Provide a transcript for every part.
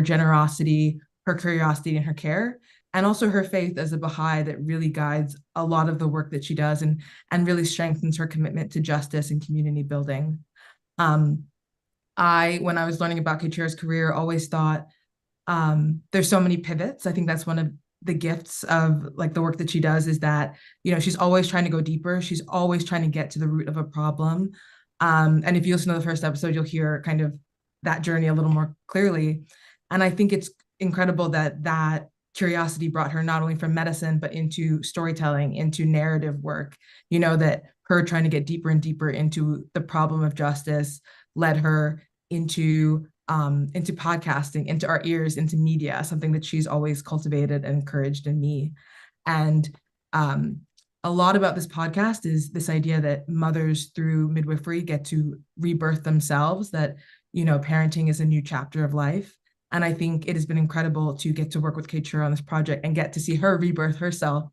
generosity, her curiosity, and her care, and also her faith as a Baha'i that really guides a lot of the work that she does and really strengthens her commitment to justice and community building. Um, when I was learning about Kaitira's career, always thought there's so many pivots. I think that's one of the gifts of like the work that she does is that, she's always trying to go deeper. She's always trying to get to the root of a problem. And if you listen to the first episode, you'll hear kind of that journey a little more clearly. And I think it's incredible that curiosity brought her not only from medicine, but into storytelling, into narrative work, that her trying to get deeper and deeper into the problem of justice led her into podcasting, into our ears, into media, something that she's always cultivated and encouraged in me. And a lot about this podcast is this idea that mothers through midwifery get to rebirth themselves, that, parenting is a new chapter of life. And I think it has been incredible to get to work with Kaitira on this project and get to see her rebirth herself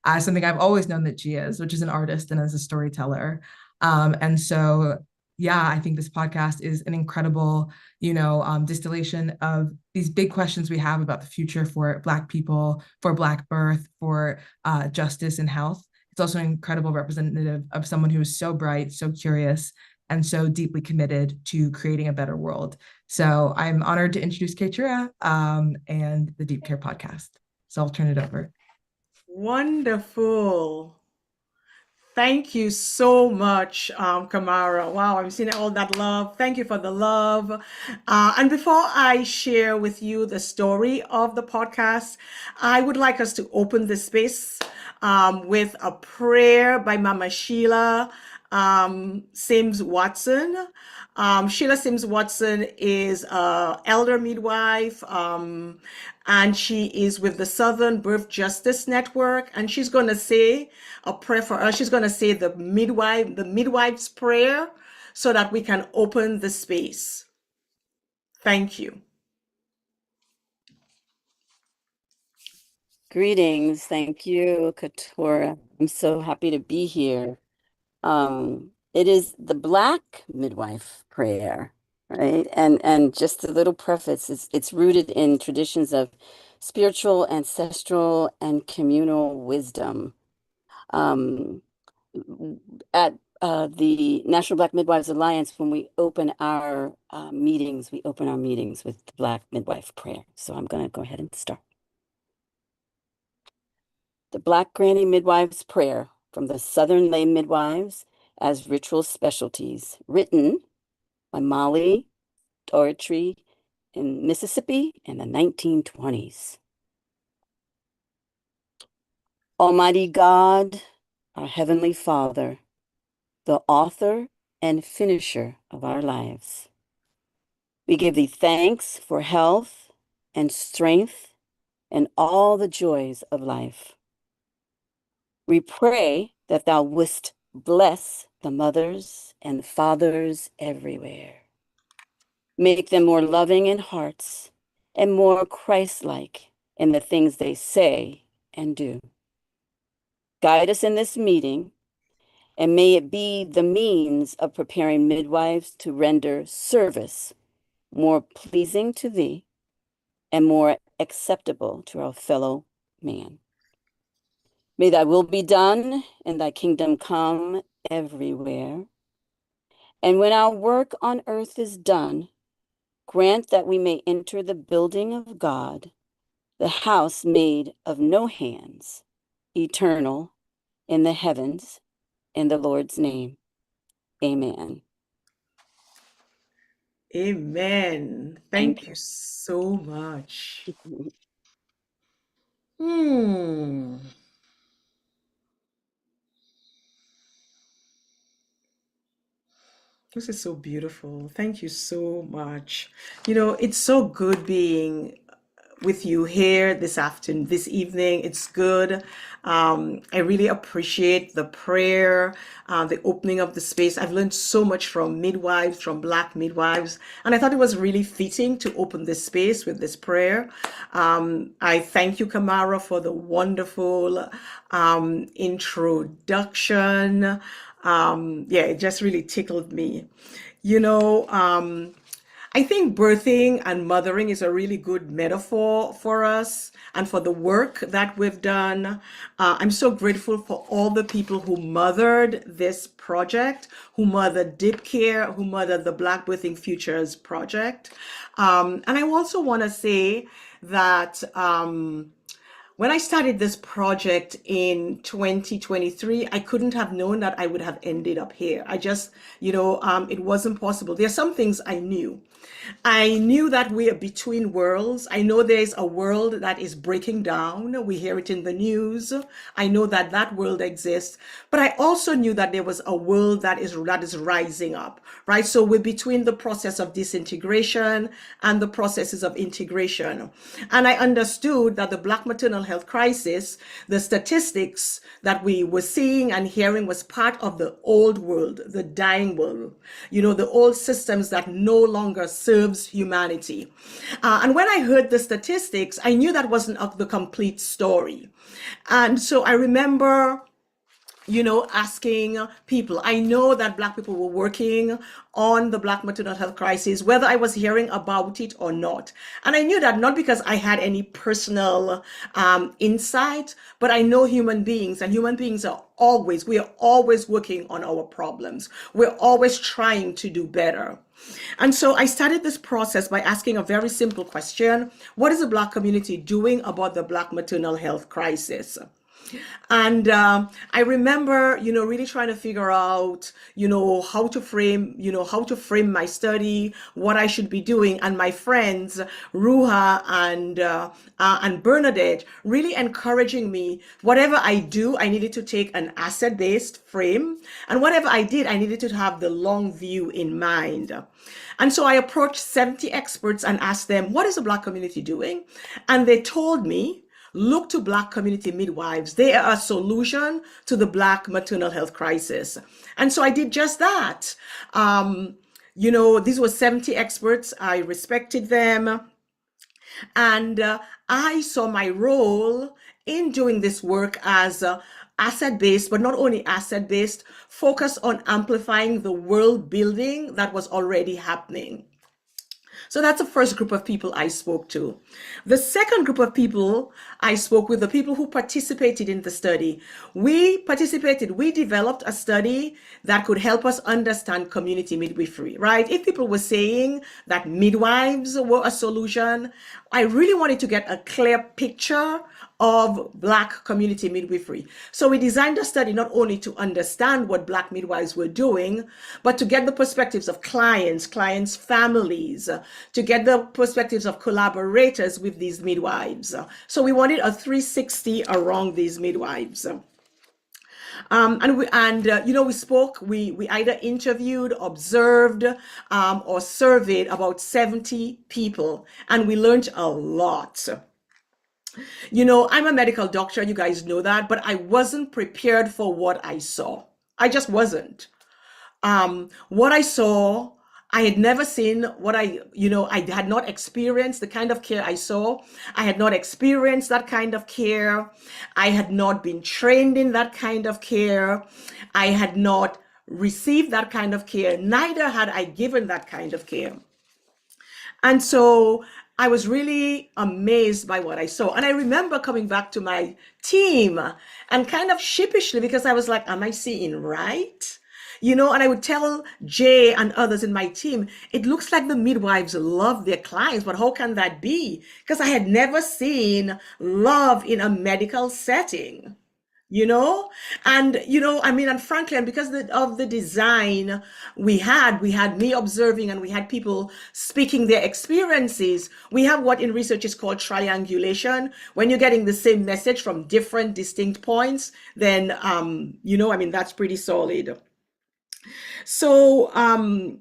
as something I've always known that she is, which is an artist and as a storyteller. And so, yeah, I think this podcast is an incredible, distillation of these big questions we have about the future for Black people, for Black birth, for justice and health. It's also an incredible representative of someone who is so bright, so curious, and so deeply committed to creating a better world. So I'm honored to introduce Kaitira and the Deep Care podcast. So I'll turn it over. Wonderful. Thank you so much, Kamara. Wow, I'm seeing all that love. Thank you for the love. And before I share with you the story of the podcast, I would like us to open the space with a prayer by Mama Sheila Sims Watson. Sheila Sims Watson is an elder midwife, and she is with the Southern Birth Justice Network, and she's going to say a prayer for us. She's going to say the midwife's prayer so that we can open the space. Thank you. Greetings. Thank you, Katora. I'm so happy to be here. It is the Black midwife prayer, right? And just a little preface, it's rooted in traditions of spiritual, ancestral, and communal wisdom. At the National Black Midwives Alliance, when we open our meetings, we open our meetings with the Black midwife prayer. So I'm going to go ahead and start. The Black Granny Midwives Prayer from the Southern Lay Midwives as Ritual Specialties, written by Molly Dougherty in Mississippi in the 1920s. Almighty God, our Heavenly Father, the author and finisher of our lives, we give thee thanks for health and strength and all the joys of life. We pray that thou wouldst bless the mothers and fathers everywhere. Make them more loving in hearts and more Christ-like in the things they say and do. Guide us in this meeting, and may it be the means of preparing midwives to render service more pleasing to thee and more acceptable to our fellow man. May thy will be done and thy kingdom come everywhere. And when our work on earth is done, grant that we may enter the building of God, the house made of no hands, eternal in the heavens, in the Lord's name. Amen. Amen. Thank you so much. This is so beautiful. Thank you so much. It's so good being with you here this afternoon, this evening. It's good. I really appreciate the prayer, the opening of the space. I've learned so much from midwives, from Black midwives, and I thought it was really fitting to open this space with this prayer. I thank you, Kamara, for the wonderful introduction. Yeah, it just really tickled me. I think birthing and mothering is a really good metaphor for us and for the work that we've done. I'm so grateful for all the people who mothered this project, who mothered Dip Care, who mothered the Black Birthing Futures project. And I also want to say that when I started this project in 2023, I couldn't have known that I would have ended up here. I just, it wasn't possible. There are some things I knew. I knew that we are between worlds. I know there's a world that is breaking down. We hear it in the news. I know that that world exists, but I also knew that there was a world that is rising up, right? So we're between the process of disintegration and the processes of integration. And I understood that the Black maternal health crisis, the statistics that we were seeing and hearing was part of the old world, the dying world, the old systems that no longer serves humanity. And when I heard the statistics, I knew that wasn't the complete story. And so I remember asking people. I know that Black people were working on the Black maternal health crisis, whether I was hearing about it or not. And I knew that not because I had any personal insight, but I know human beings, and human beings we are always working on our problems. We're always trying to do better. And so I started this process by asking a very simple question. What is the Black community doing about the Black maternal health crisis? And I remember, really trying to figure out, how to frame my study, what I should be doing. And my friends, Ruha and Bernadette, really encouraging me. Whatever I do, I needed to take an asset-based frame. And whatever I did, I needed to have the long view in mind. And so I approached 70 experts and asked them, what is the Black community doing? And they told me, look to Black community midwives. They are a solution to the Black maternal health crisis. And so I did just that. These were 70 experts. I respected them. And I saw my role in doing this work as asset-based, but not only asset-based, focused on amplifying the world building that was already happening. So that's the first group of people I spoke to. The second group of people I spoke with, the people who participated in the study. We developed a study that could help us understand community midwifery, right? If people were saying that midwives were a solution, I really wanted to get a clear picture of Black community midwifery. So we designed a study not only to understand what Black midwives were doing, but to get the perspectives of clients, families, to get the perspectives of collaborators with these midwives. So we wanted a 360 around these midwives. We spoke, we either interviewed, observed, or surveyed about 70 people, and we learned a lot. I'm a medical doctor, you guys know that, but I wasn't prepared for what I saw. I just wasn't. What I saw, I had never seen. I had not experienced the kind of care I saw. I had not experienced that kind of care. I had not been trained in that kind of care. I had not received that kind of care. Neither had I given that kind of care. And so I was really amazed by what I saw. And I remember coming back to my team and kind of sheepishly, because I was like, am I seeing right? And I would tell Jay and others in my team, it looks like the midwives love their clients, but how can that be? Because I had never seen love in a medical setting. And frankly, and because of the design we had me observing, and we had people speaking their experiences. We have what in research is called triangulation. When you're getting the same message from different distinct points, then, that's pretty solid. So, and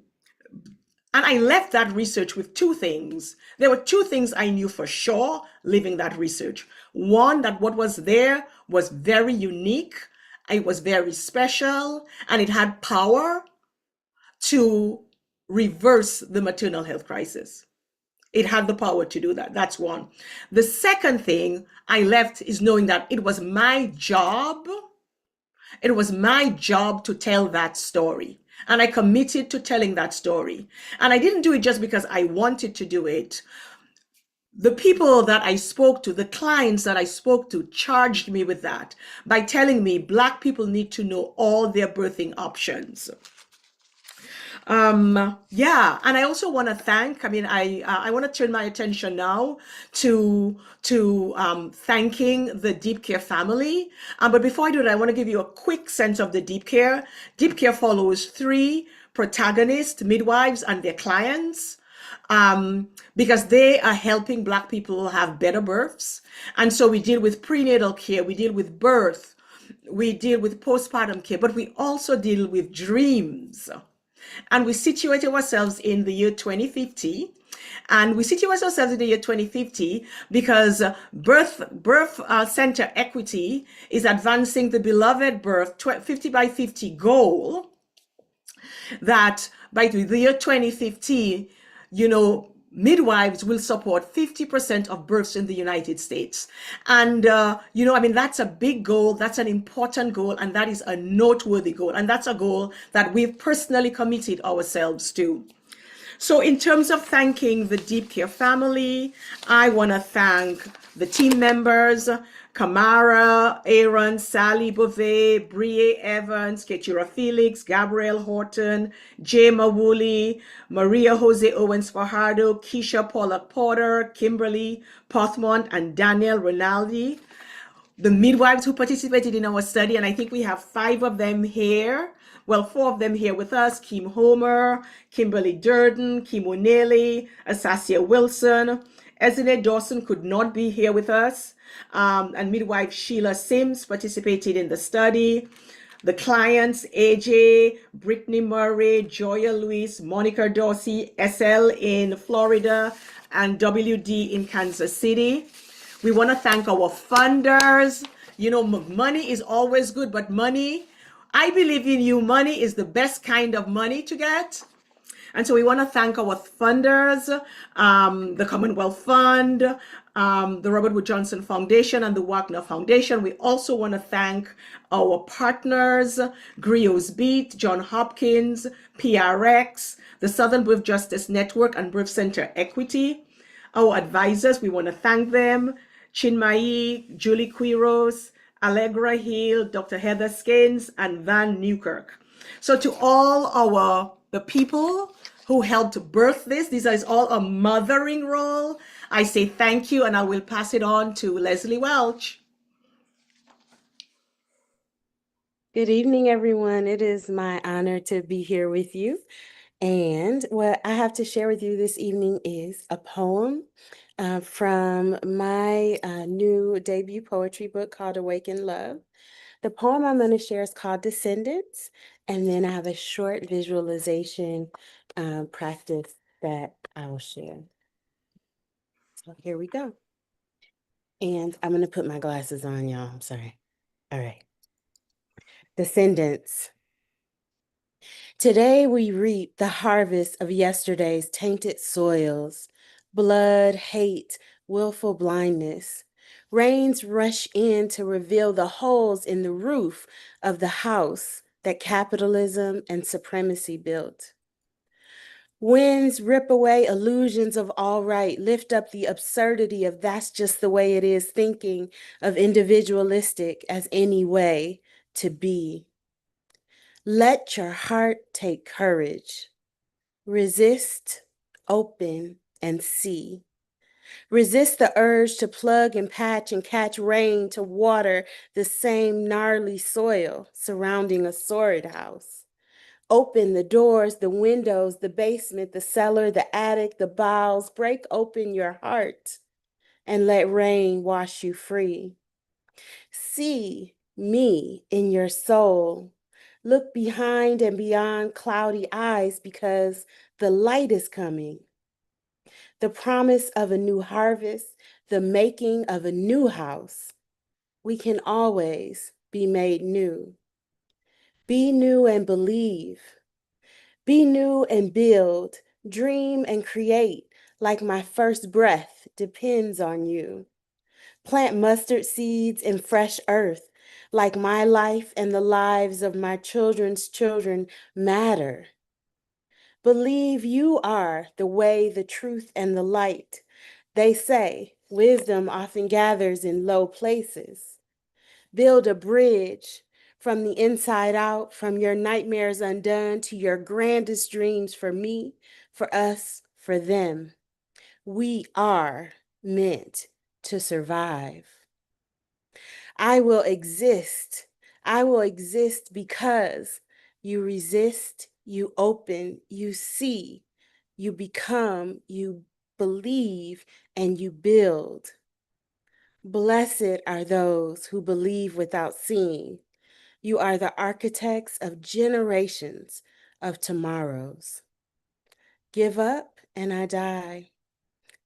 I left that research with two things. There were two things I knew for sure leaving that research. One, that what was there was very unique, it was very special, and it had power to reverse the maternal health crisis. It had the power to do that. That's one. The second thing I left is knowing that it was my job to tell that story. And I committed to telling that story. And I didn't do it just because I wanted to do it. The people that I spoke to, the clients that I spoke to, charged me with that by telling me Black people need to know all their birthing options. Yeah, and I also want to thank, I want to turn my attention now to thanking the Deep Care family. But before I do that, I want to give you a quick sense of the Deep Care. Deep Care follows 3 protagonists, midwives, and their clients. Because they are helping Black people have better births. And so we deal with prenatal care, we deal with birth, we deal with postpartum care, but we also deal with dreams. And we situate ourselves in the year 2050. And we situate ourselves in the year 2050 because birth center equity is advancing the beloved birth 50 by 50 goal that by the year 2050, midwives will support 50% of births in the United States. And, that's a big goal. That's an important goal. And that is a noteworthy goal. And that's a goal that we've personally committed ourselves to. So in terms of thanking the Deep Care family, I want to thank the team members, Kamara, Aaron, Sally Beauvais, Brie Evans, Keturah Felix, Gabrielle Horton, Jay Mawuli, Maria Jose Owens Fajardo, Keisha Pollock Porter, Kimberly Pothmont, and Danielle Rinaldi. The midwives who participated in our study, and I think we have 5 of them here. Well, 4 of them here with us: Kim Homer, Kimberly Durden, Kim O'Neilly, Asasia Wilson. Ezine Dawson could not be here with us. And midwife Sheila Sims participated in the study. The clients: AJ, Brittany Murray, Joya Luis, Monica Dorsey, SL in Florida, and WD in Kansas City. We want to thank our funders. Money is always good, but I believe in you, money is the best kind of money to get. And so we want to thank our funders, the Commonwealth Fund, the Robert Wood Johnson Foundation, and the Wagner Foundation. We also want to thank our partners, Grio's Beat, John Hopkins, PRX, the Southern Birth Justice Network, and Birth Center Equity. Our advisors, we want to thank them: Chinmayi, Julie Quiros, Allegra Hill, Dr. Heather Skins, and Van Newkirk. So to all the people who helped birth this is all a mothering role, I say thank you, and I will pass it on to Leslie Welch. Good evening, everyone. It is my honor to be here with you. And what I have to share with you this evening is a poem from my new debut poetry book called Awaken Love. The poem I'm going to share is called Descendants, and then I have a short visualization practice that I will share. So here we go. And I'm going to put my glasses on, y'all. I'm sorry. All right. Descendants. Today we reap the harvest of yesterday's tainted soils, blood, hate, willful blindness. Rains rush in to reveal the holes in the roof of the house that capitalism and supremacy built. Winds rip away illusions of all right, lift up the absurdity of that's just the way it is, thinking of individualistic as any way to be. Let your heart take courage. Resist, open, and see. Resist the urge to plug and patch and catch rain to water the same gnarly soil surrounding a sordid house. Open the doors, the windows, the basement, the cellar, the attic, the bowels. Break open your heart and let rain wash you free. See me in your soul. Look behind and beyond cloudy eyes because the light is coming. The promise of a new harvest, the making of a new house. We can always be made new. Be new and believe. Be new and build. Dream and create like my first breath depends on you. Plant mustard seeds in fresh earth. like my life and the lives of my children's children matter. Believe you are the way, the truth, and the light. They say wisdom often gathers in low places. Build a bridge from the inside out, from your nightmares undone to your grandest dreams for me, for us, for them. We are meant to survive. I will exist. I will exist because you resist, you open, you see, you become, you believe, and you build. Blessed are those who believe without seeing. You are the architects of generations of tomorrows. Give up and I die.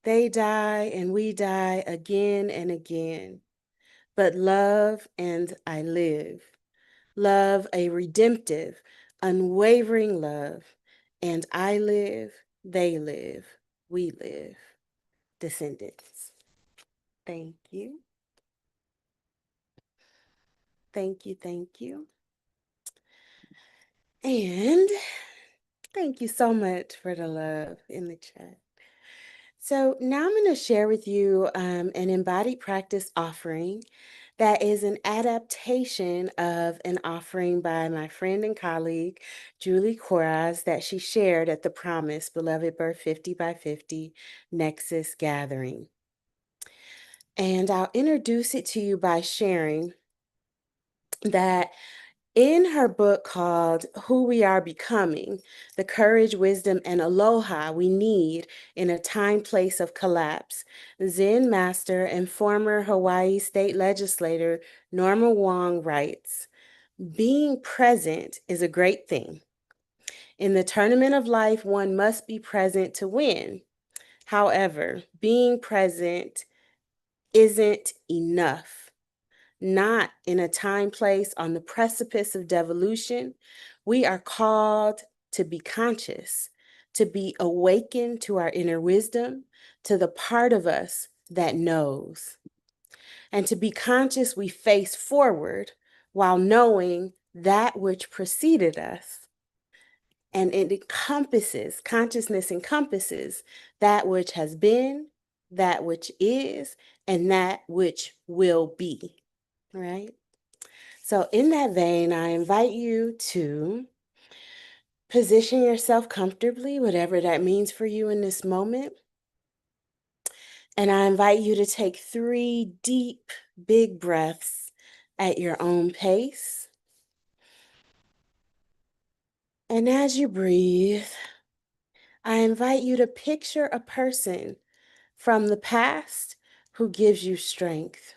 They die and we die again and again. But love and I live. Love, a redemptive, unwavering love. And I live, they live, we live. Descendants. Thank you. Thank you, thank you. And thank you so much for the love in the chat. So now I'm going to share with you an embodied practice offering that is an adaptation of an offering by my friend and colleague, Julie Coraz, that she shared at the Promise Beloved Birth 50 by 50 Nexus Gathering. And I'll introduce it to you by sharing that in her book called Who We Are Becoming, the courage, wisdom, and aloha we need in a time place of collapse, Zen master and former Hawaii state legislator Norma Wong writes, being present is a great thing. In the tournament of life, one must be present to win. However, being present isn't enough. Not in a time place on the precipice of devolution. We are called to be conscious, to be awakened to our inner wisdom, to the part of us that knows. And to be conscious, we face forward while knowing that which preceded us. And it encompasses, consciousness encompasses that which has been, that which is, and that which will be. Right? So in that vein, I invite you to position yourself comfortably, whatever that means for you in this moment. And I invite you to take 3 deep, big breaths at your own pace. And as you breathe, I invite you to picture a person from the past who gives you strength.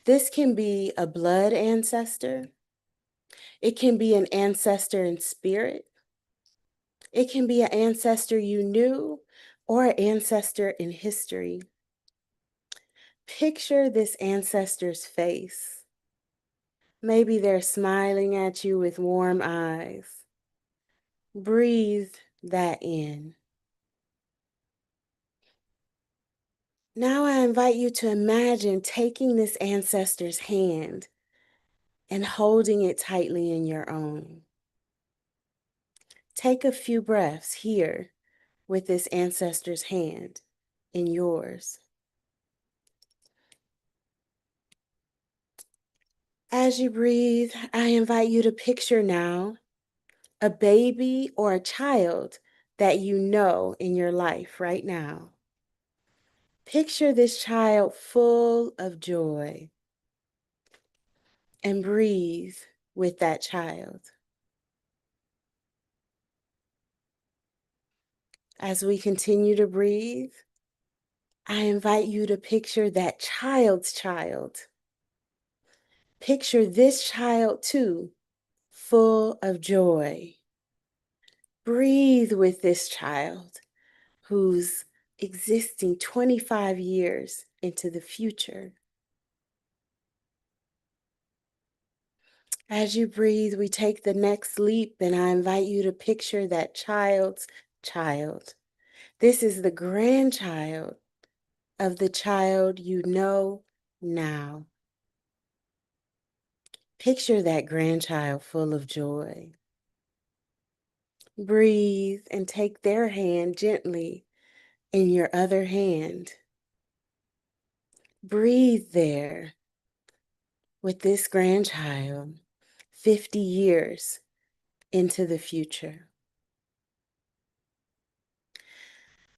This can be a blood ancestor. It can be an ancestor in spirit. It can be an ancestor you knew or an ancestor in history. Picture this ancestor's face. Maybe they're smiling at you with warm eyes. Breathe that in. Now I invite you to imagine taking this ancestor's hand and holding it tightly in your own. Take a few breaths here with this ancestor's hand in yours. As you breathe, I invite you to picture now a baby or a child that you know in your life right now. Picture this child full of joy and breathe with that child. As we continue to breathe, I invite you to picture that child's child. Picture this child too, full of joy. Breathe with this child who's existing 25 years into the future. As you breathe, we take the next leap, and I invite you to picture that child's child. This is the grandchild of the child you know now. Picture that grandchild full of joy. Breathe and take their hand gently in your other hand. Breathe there with this grandchild 50 years into the future.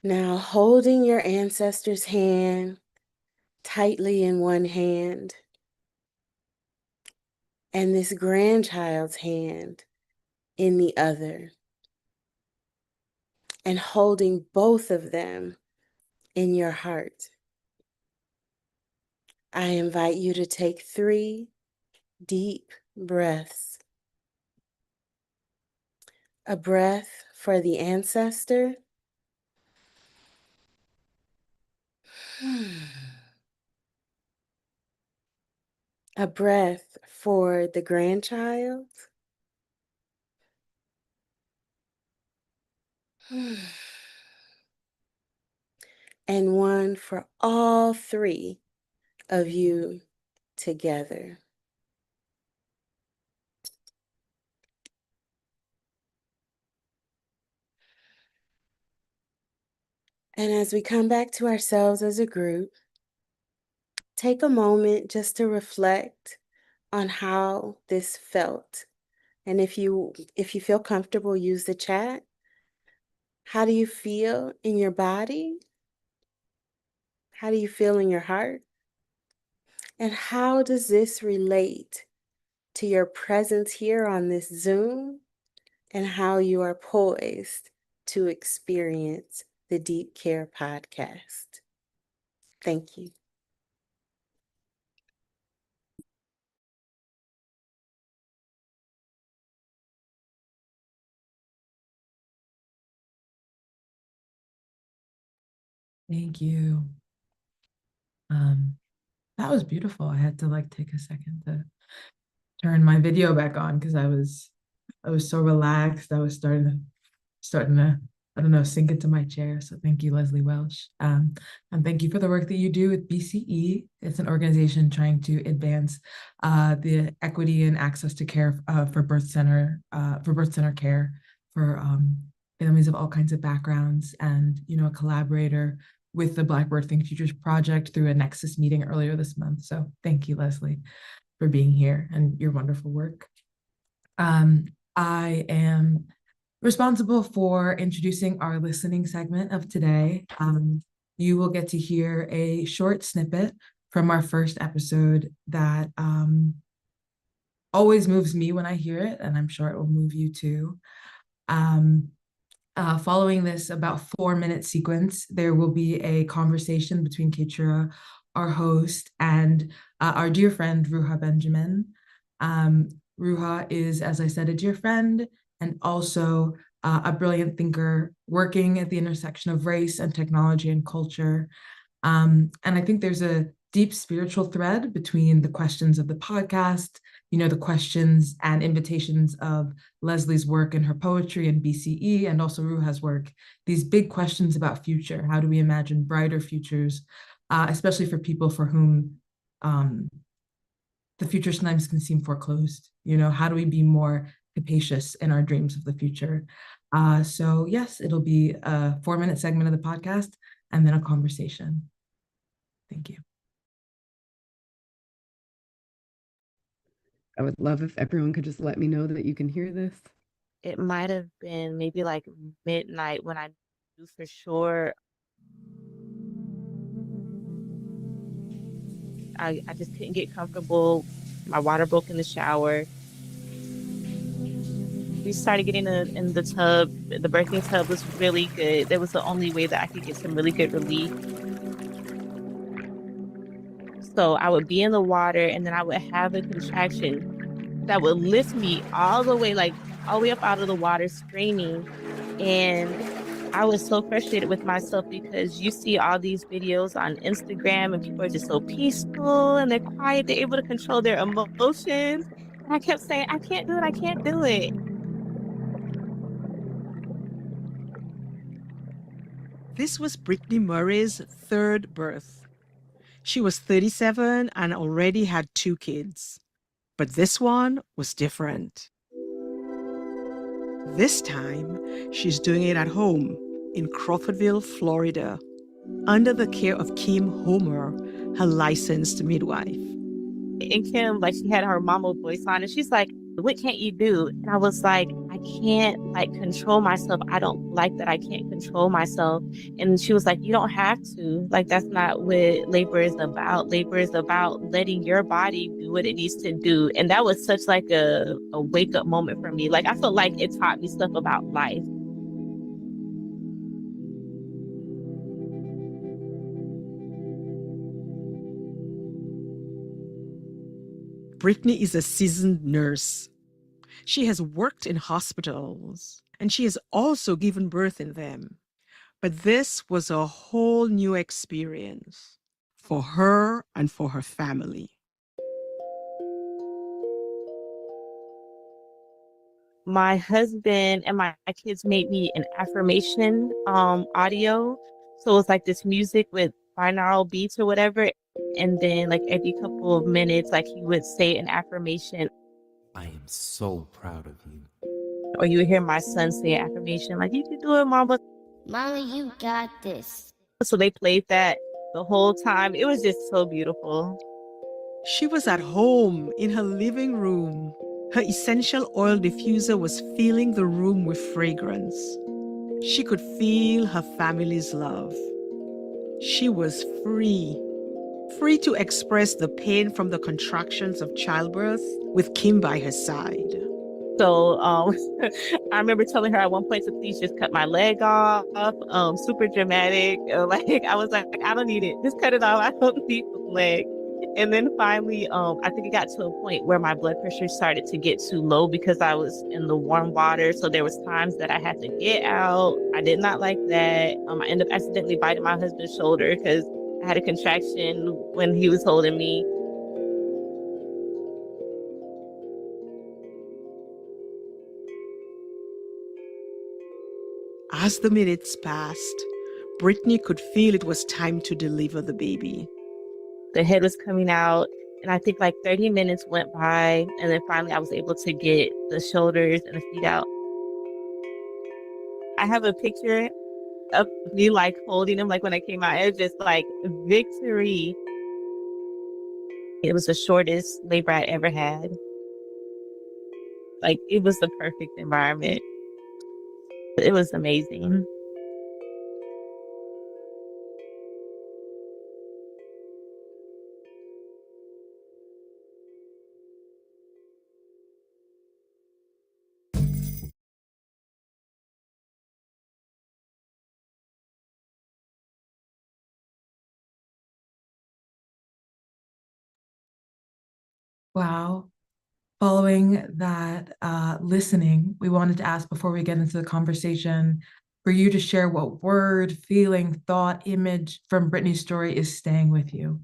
Now, holding your ancestor's hand tightly in one hand and this grandchild's hand in the other, and holding both of them in your heart. I invite you to take 3 deep breaths. A breath for the ancestor. A breath for the grandchild. And one for all 3 of you together. And as we come back to ourselves as a group, take a moment just to reflect on how this felt. And if you feel comfortable, use the chat. How do you feel in your body? How do you feel in your heart? And how does this relate to your presence here on this Zoom and how you are poised to experience the Deep Care podcast? Thank you. Thank you. That was beautiful. I had to like take a second to turn my video back on because I was so relaxed. I was starting to, I don't know, sink into my chair. So thank you, Leslie Welch. And thank you for the work that you do with BCE. It's an organization trying to advance the equity and access to care for birth center care for families of all kinds of backgrounds, and a collaborator with the Black Birthing Futures Project through a Nexus meeting earlier this month. So thank you, Leslie, for being here and your wonderful work. I am responsible for introducing our listening segment of today. You will get to hear a short snippet from our first episode that always moves me when I hear it, and I'm sure it will move you too. Following this about 4-minute sequence, there will be a conversation between Keturah, our host, and our dear friend, Ruha Benjamin. Ruha is, as I said, a dear friend and also a brilliant thinker working at the intersection of race and technology and culture. And I think there's a deep spiritual thread between the questions of the podcast, the questions and invitations of Leslie's work and her poetry and BCE, and also Ruha's work, these big questions about future. How do we imagine brighter futures, especially for people for whom the future sometimes can seem foreclosed? How do we be more capacious in our dreams of the future? So yes, it'll be a 4-minute segment of the podcast and then a conversation. Thank you. I would love if everyone could just let me know that you can hear this. It might have been maybe like midnight when I knew for sure. I just couldn't get comfortable. My water broke in the shower. We started getting in the tub. The birthing tub was really good. That was the only way that I could get some really good relief. So I would be in the water and then I would have a contraction that would lift me all the way, like all the way up out of the water screaming. And I was so frustrated with myself because you see all these videos on Instagram and people are just so peaceful and they're quiet. They're able to control their emotions. And I kept saying, I can't do it. I can't do it. This was Brittany Murray's 3rd birth. She was 37 and already had 2 kids. But this one was different. This time, she's doing it at home in Crawfordville, Florida, under the care of Kim Homer, her licensed midwife. And Kim, like, she had her mama voice on, and she's like, "What can't you do?" And I was like, "I can't like control myself. I don't like that I can't control myself." And she was like, "You don't have to. Like, that's not what labor is about. Labor is about letting your body do what it needs to do." And that was such like a wake up moment for me. Like, I felt like it taught me stuff about life. Brittany is a seasoned nurse. She has worked in hospitals and she has also given birth in them. But this was a whole new experience for her and for her family. My husband and my kids made me an affirmation audio. So it's like this music with binaural beats or whatever. And then like every couple of minutes, like he would say an affirmation. I am so proud of you. Or you would hear my son say an affirmation, like, "You can do it, Mama." Mama, you got this. So they played that the whole time. It was just so beautiful. She was at home in her living room. Her essential oil diffuser was filling the room with fragrance. She could feel her family's love. She was free to express the pain from the contractions of childbirth with Kim by her side. So I remember telling her at one point to please just cut my leg off. Super dramatic. Like, I was like, "I don't need it. Just cut it off. I don't need the leg." And then finally, I think it got to a point where my blood pressure started to get too low because I was in the warm water. So there was times that I had to get out. I did not like that. I ended up accidentally biting my husband's shoulder because I had a contraction when he was holding me. As the minutes passed, Brittany could feel it was time to deliver the baby. The head was coming out, and I think like 30 minutes went by, and then finally I was able to get the shoulders and the feet out. I have a picture of me like holding him, like when I came out. It was just like victory. It was the shortest labor I ever had. Like, it was the perfect environment. It was amazing. Wow. Following that listening, we wanted to ask before we get into the conversation for you to share what word, feeling, thought, image from Brittany's story is staying with you.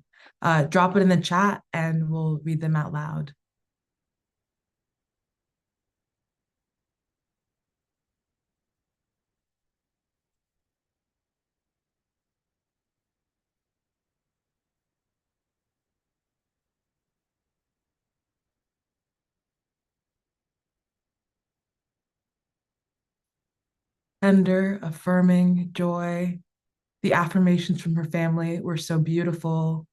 Drop it in the chat and we'll read them out loud. Tender, affirming, joy. The affirmations from her family were so beautiful,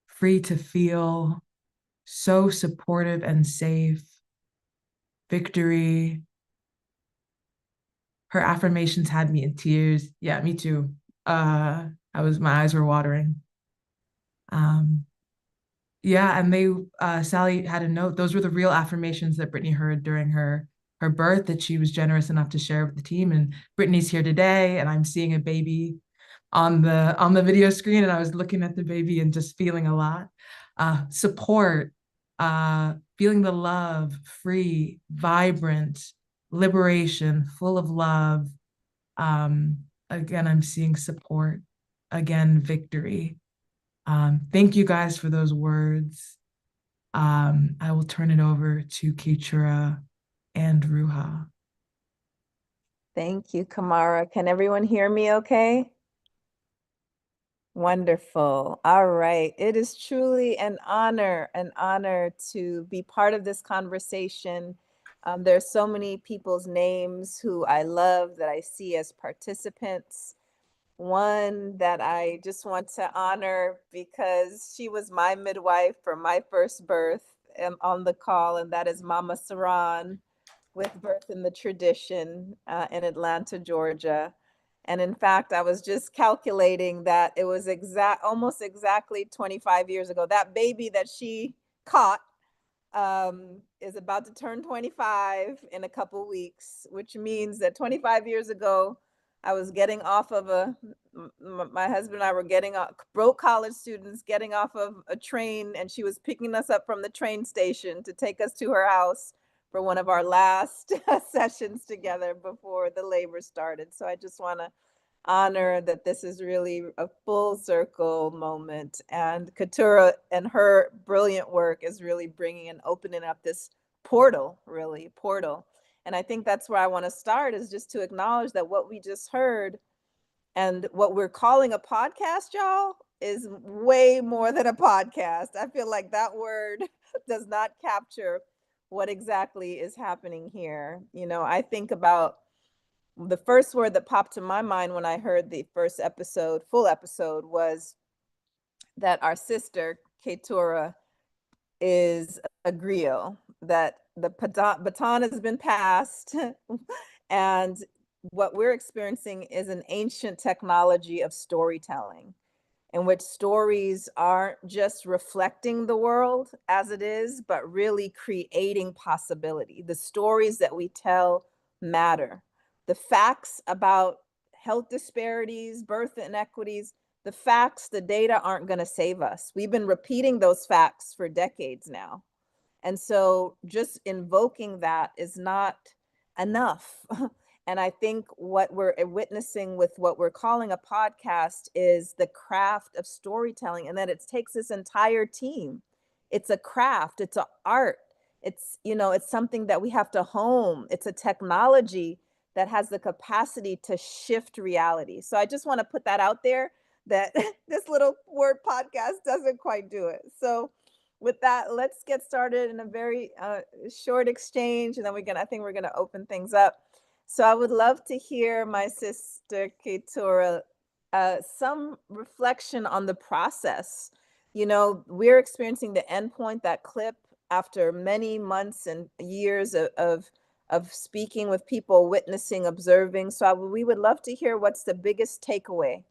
free to feel, so supportive and safe. Victory. Her affirmations had me in tears. Yeah, me too. My eyes were watering. Yeah, and they Sally had a note. Those were the real affirmations that Brittany heard during her birth that she was generous enough to share with the team. And Brittany's here today, and I'm seeing a baby on the video screen, and I was looking at the baby and just feeling a lot. Support, feeling the love, free, vibrant, liberation, full of love. Again, I'm seeing support. Again, victory. Thank you guys for those words. I will turn it over to Keturah and Ruha. Thank you, Kamara. Can everyone hear me okay? Wonderful. All right. It is truly an honor to be part of this conversation. There's so many people's names who I love that I see as participants. One that I just want to honor because she was my midwife for my first birth on the call, and that is Mama Saran with Birth in the Tradition in Atlanta, Georgia. And in fact, I was just calculating that it was almost exactly 25 years ago. That baby that she caught is about to turn 25 in a couple weeks, which means that 25 years ago, I was getting off of my husband and I were getting broke college students getting off of a train, and she was picking us up from the train station to take us to her house for one of our last sessions together before the labor started. So I just want to honor that this is really a full circle moment, and Keturah and her brilliant work is really bringing and opening up this portal. And I think that's where I want to start, is just to acknowledge that what we just heard and what we're calling a podcast, y'all, is way more than a podcast. I feel like that word does not capture what exactly is happening here. You know, I think about the first word that popped to my mind when I heard the first episode, full episode, was that our sister, Keturah, is a griot, that the baton has been passed. And what we're experiencing is an ancient technology of storytelling, in which stories aren't just reflecting the world as it is, but really creating possibility. The stories that we tell matter. The facts about health disparities, birth inequities, the facts, the data aren't going to save us. We've been repeating those facts for decades now. And so just invoking that is not enough. And I think what we're witnessing with what we're calling a podcast is the craft of storytelling, and that it takes this entire team. It's a craft, it's an art. It's, you know, it's something that we have to hone. It's a technology that has the capacity to shift reality. So I just want to put that out there, that this little word podcast doesn't quite do it. So with that, let's get started in a very short exchange, and then I think we're gonna open things up. So I would love to hear my sister Keturah, some reflection on the process. You know, we're experiencing the endpoint, that clip, after many months and years of speaking with people, witnessing, observing. So we would love to hear what's the biggest takeaway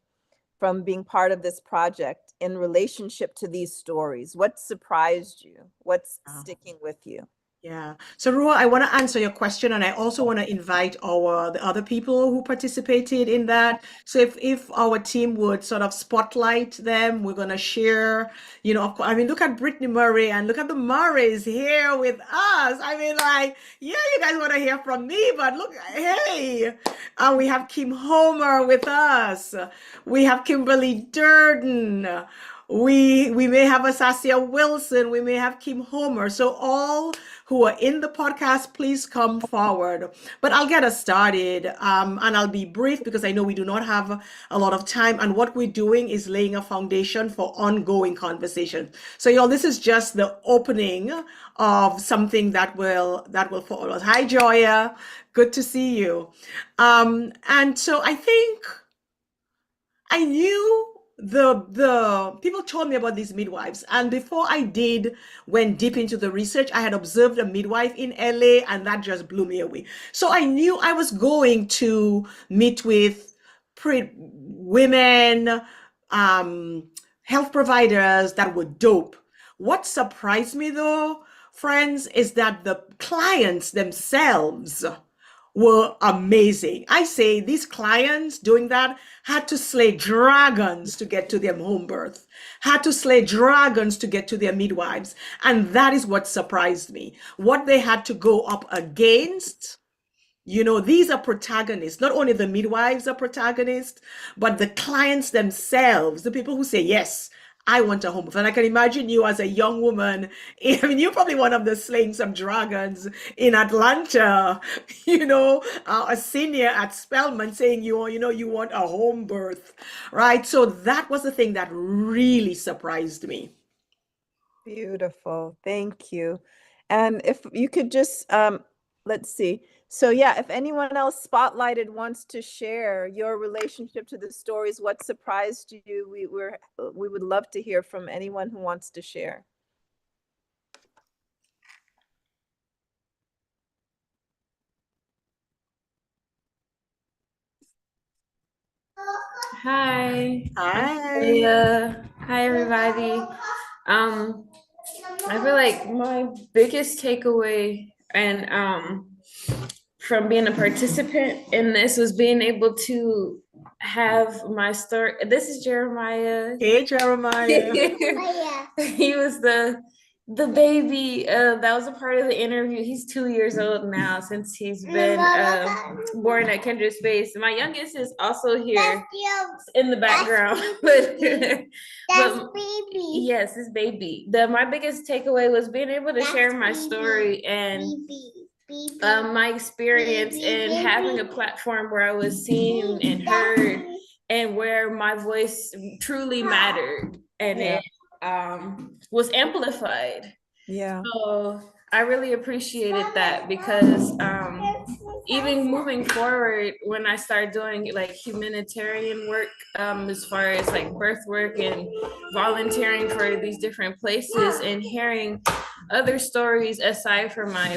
from being part of this project in relationship to these stories. What surprised you? What's sticking with you? Yeah. So Rua, I want to answer your question, and I also want to invite the other people who participated in that. So if our team would sort of spotlight them, we're going to share, you know, I mean, look at Brittany Murray and look at the Murrays here with us. I mean, like, yeah, you guys want to hear from me, but look, hey, we have Kim Homer with us. We have Kimberly Durden. We may have Asasia Wilson. We may have Kim Homer. So all who are in the podcast, please come forward. But I'll get us started, and I'll be brief because I know we do not have a lot of time. And what we're doing is laying a foundation for ongoing conversation. So y'all, this is just the opening of something that will follow us. Hi, Joya. Good to see you. And so I think I knew the people told me about these midwives, and before I went deep into the research, I had observed a midwife in LA, and that just blew me away. So I knew I was going to meet with women, health providers that were dope. What surprised me though, friends, is that the clients themselves were amazing. I say these clients doing that had to slay dragons to get to their home birth, had to slay dragons to get to their midwives. And that is what surprised me. What they had to go up against. You know, these are protagonists. Not only the midwives are protagonists, but the clients themselves, the people who say, yes, I want a home birth. And I can imagine you as a young woman. I mean, you're probably one of the slaying some dragons in Atlanta, a senior at Spelman saying you want a home birth, right? So that was the thing that really surprised me. Beautiful. Thank you. And if you could just, let's see. So yeah, if anyone else spotlighted wants to share your relationship to the stories, what surprised you, we would love to hear from anyone who wants to share. Hi. Hi. Hi everybody. I feel like my biggest takeaway and from being a participant in this was being able to have my story. This is Jeremiah. Hey, Jeremiah. He was the baby that was a part of the interview. He's 2 years old now since he's been born at Kindred Space. My youngest is also here in the background. But baby. yes, this baby. My biggest takeaway was being able to share my story and my experience and having a platform where I was seen and heard and where my voice truly mattered and it was amplified. Yeah. So I really appreciated that because even moving forward, when I started doing like humanitarian work, as far as like birth work and volunteering for these different places and hearing other stories aside from my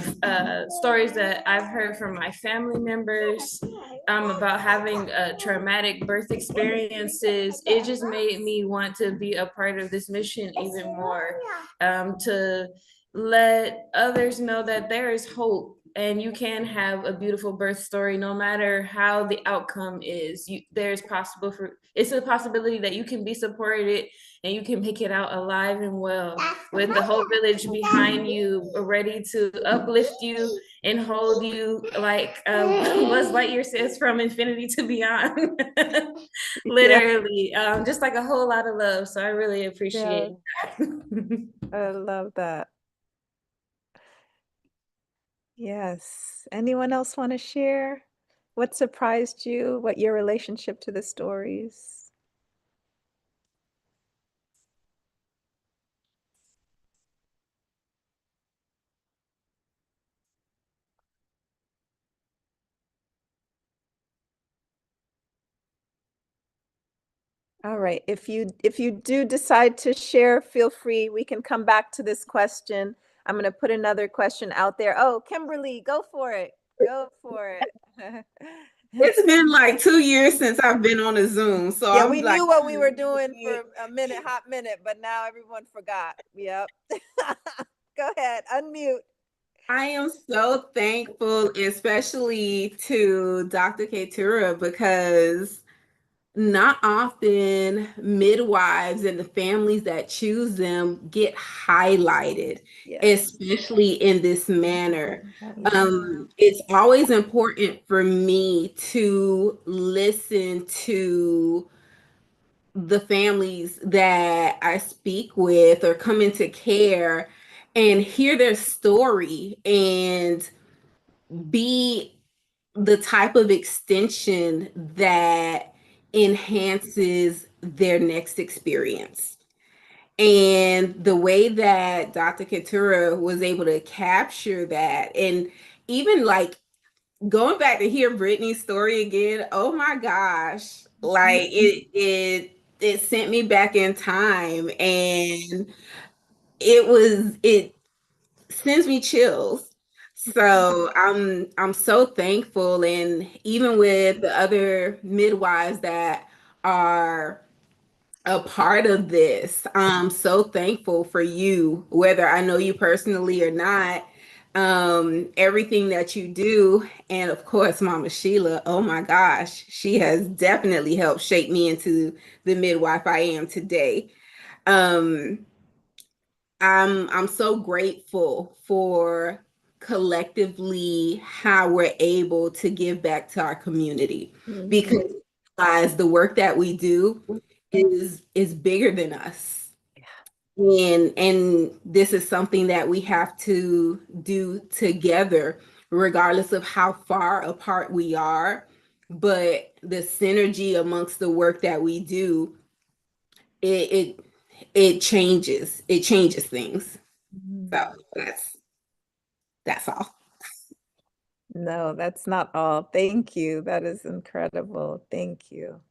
stories that I've heard from my family members about having traumatic birth experiences, it just made me want to be a part of this mission even more, to let others know that there is hope and you can have a beautiful birth story no matter how the outcome is. It's a possibility that you can be supported and you can make it out alive and well with the whole village behind you, ready to uplift you and hold you like Buzz Lightyear says, from infinity to beyond. Literally, just like a whole lot of love. So I really appreciate that. I love that. Yes. Anyone else want to share what surprised you? What your relationship to the stories? All right. If you do decide to share, feel free. We can come back to this question. I'm going to put another question out there. Oh, Kimberly, go for it. Go for it. It's been like 2 years since I've been on a Zoom. So Yeah, I'm we like, knew what we were doing for a hot minute, but now everyone forgot. Yep. Go ahead, unmute. I am so thankful, especially to Dr. Ketura, because not often midwives and the families that choose them get highlighted, especially in this manner. It's always important for me to listen to the families that I speak with or come into care and hear their story and be the type of extension that enhances their next experience. And the way that Dr. Ketura was able to capture that, and even like going back to hear Brittany's story again, oh my gosh, like it sent me back in time, and it sends me chills. So I'm so thankful, and even with the other midwives that are a part of this, I'm so thankful for you, whether I know you personally or not. Everything that you do, and of course, Mama Sheila. Oh my gosh, she has definitely helped shape me into the midwife I am today. Um, I'm so grateful for collectively how we're able to give back to our community, because guys, the work that we do is bigger than us. And this is something that we have to do together, regardless of how far apart we are. But the synergy amongst the work that we do, it changes things. So that's all. No, that's not all. Thank you. That is incredible. Thank you.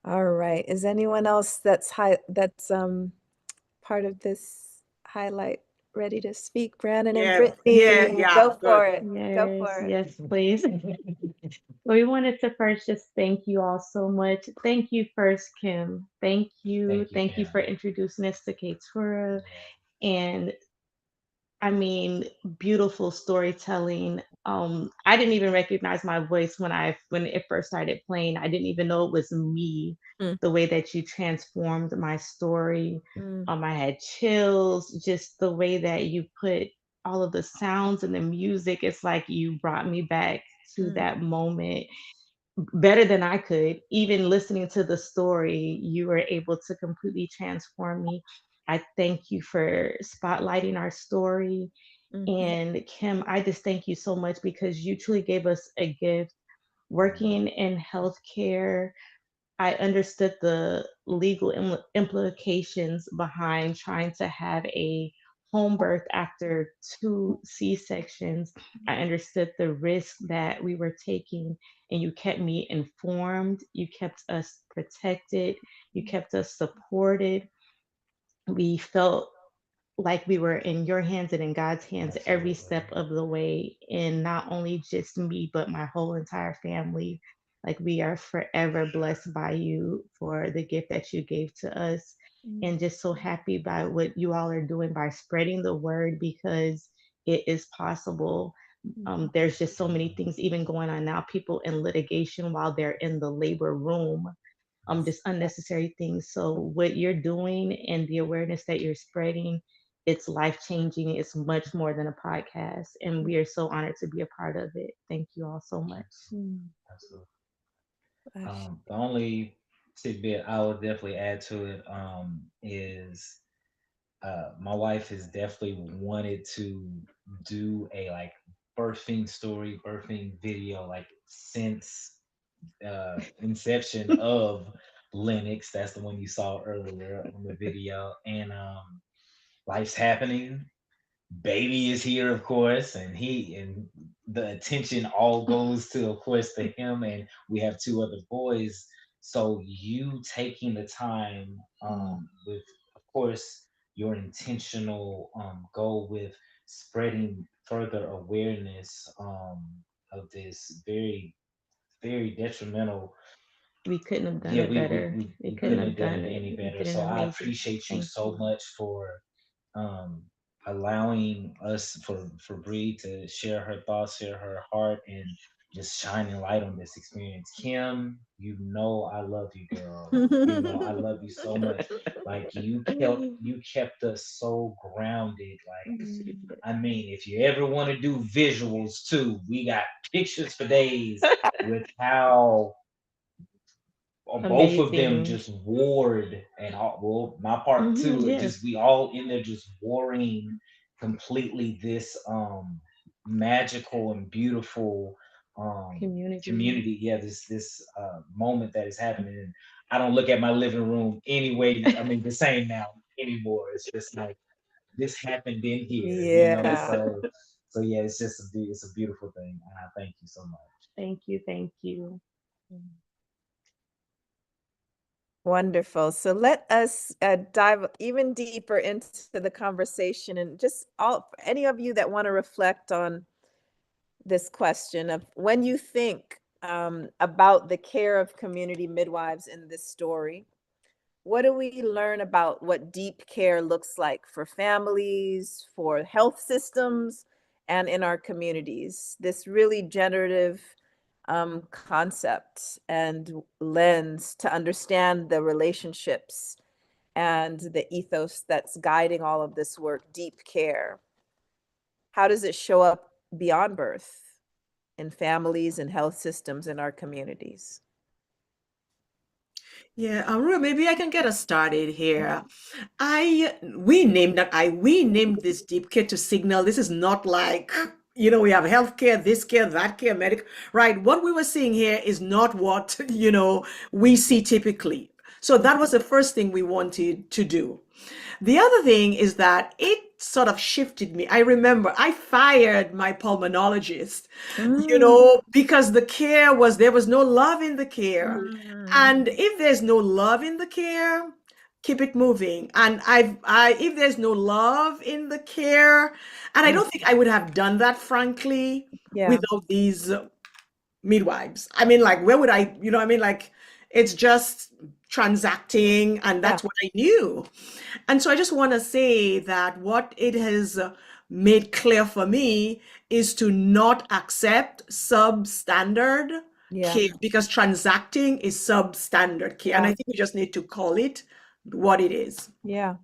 All right. Is anyone else that's part of this highlight ready to speak? Brandon and Yeah, Brittany, yeah, go good. for it. Go Yes, for it. yes, please. We wanted to first just thank you all so much. Thank you first, Kim. Thank you. Thank you for introducing us to Katura. And I mean, beautiful storytelling. I didn't even recognize my voice when it first started playing. I didn't even know it was me, Mm. the way that you transformed my story. Mm. I had chills, just the way that you put all of the sounds and the music. It's like you brought me back to Mm. that moment better than I could. Even listening to the story, you were able to completely transform me. I thank you for spotlighting our story. Mhm. And Kim, I just thank you so much because you truly gave us a gift. Working in healthcare, I understood the legal implications behind trying to have a home birth after 2 C-sections. I understood the risk that we were taking, and you kept me informed. You kept us protected. You kept us supported. We felt like we were in your hands and in God's hands every step of the way. And not only just me, but my whole entire family. Like we are forever blessed by you for the gift that you gave to us. And just so happy by what you all are doing by spreading the word because it is possible. There's just so many things even going on now, people in litigation while they're in the labor room, just unnecessary things. So what you're doing and the awareness that you're spreading, it's life changing. It's much more than a podcast, and we are so honored to be a part of it. Thank you all so much. Absolutely. The only tidbit I would definitely add to it is my wife has definitely wanted to do a like birthing video like since inception of Lennox. That's the one you saw earlier on the video. And life's happening. Baby is here, of course, and the attention all goes to, of course, to him. And we have 2 other boys. So you taking the time with, of course, your intentional goal with spreading further awareness of this very, very detrimental. We couldn't have done Yeah, it better. we Couldn't couldn't have have done done it it. any You better. did So an I amazing. appreciate you Thank so you. much for um allowing us for Bree to share her thoughts, share her heart, and just shining light on this experience. Kim, you know I love you, girl. You know I love you so much. Like you kept us so grounded. Like I mean, if you ever want to do visuals too, we got pictures for days with how both of them Amazing. just warred and all, well, my part too. It Yeah. just we all in there just warring completely this magical and beautiful community. Yeah, this moment that is happening. And I don't look at my living room anyway. I mean, the same now anymore. It's just like this happened in here, you know. Yeah. So yeah, it's just it's a beautiful thing. And I thank you so much. Thank you. Thank you. Wonderful. So let us dive even deeper into the conversation and just any of you that want to reflect on this question of when you think about the care of community midwives in this story, what do we learn about what deep care looks like for families, for health systems, and in our communities? This really generative concept and lens to understand the relationships and the ethos that's guiding all of this work, deep care. How does it show up beyond birth in families and health systems in our communities? Yeah, Arun, maybe I can get us started here. We named this deep care to signal this is not like, we have healthcare, this care, that care, medical, right? What we were seeing here is not what, we see typically. So that was the first thing we wanted to do. The other thing is that it sort of shifted me. I remember I fired my pulmonologist, because there was no love in the care. And if there's no love in the care, keep it moving. And if there's no love in the care, and I don't think I would have done that, frankly, Yeah. without these midwives. I mean, like, where would I, like, it's just transacting, and that's what I knew. And so I just want to say that what it has made clear for me is to not accept substandard care, because transacting is substandard care. And I think we just need to call it what it is. Yeah.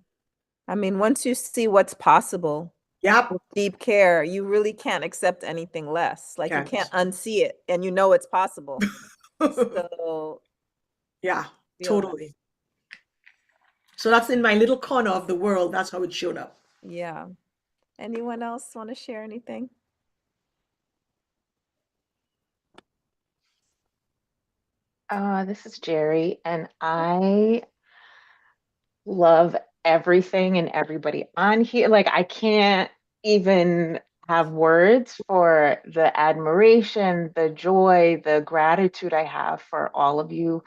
I mean, once you see what's possible with deep care, you really can't accept anything less. Like, you can't unsee it, and it's possible. So yeah, totally. So that's in my little corner of the world. That's how it showed up. Yeah. Anyone else want to share anything? This is Jerry, and I love everything and everybody on here. Like, I can't even have words for the admiration, the joy, the gratitude I have for all of you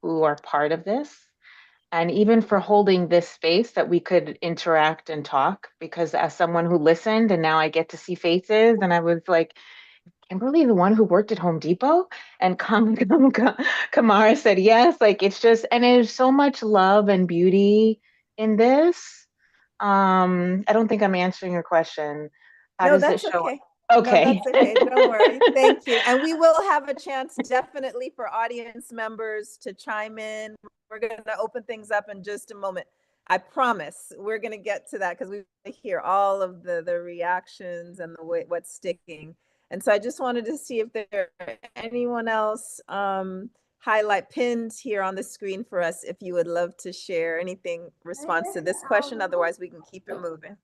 who are part of this. And even for holding this space that we could interact and talk, because as someone who listened and now I get to see faces, and I was like, Kimberly, the one who worked at Home Depot? And Kamara said yes. Like, it's just, and there's so much love and beauty in this. I don't think I'm answering your question. How does it show up? Okay. No, that's okay. Don't worry. Thank you. And we will have a chance definitely for audience members to chime in. We're going to open things up in just a moment. I promise we're going to get to that, because we hear all of the reactions and the way what's sticking. And so I just wanted to see if there anyone else highlight pinned here on the screen for us, if you would love to share anything response to this question. Otherwise, we can keep it moving.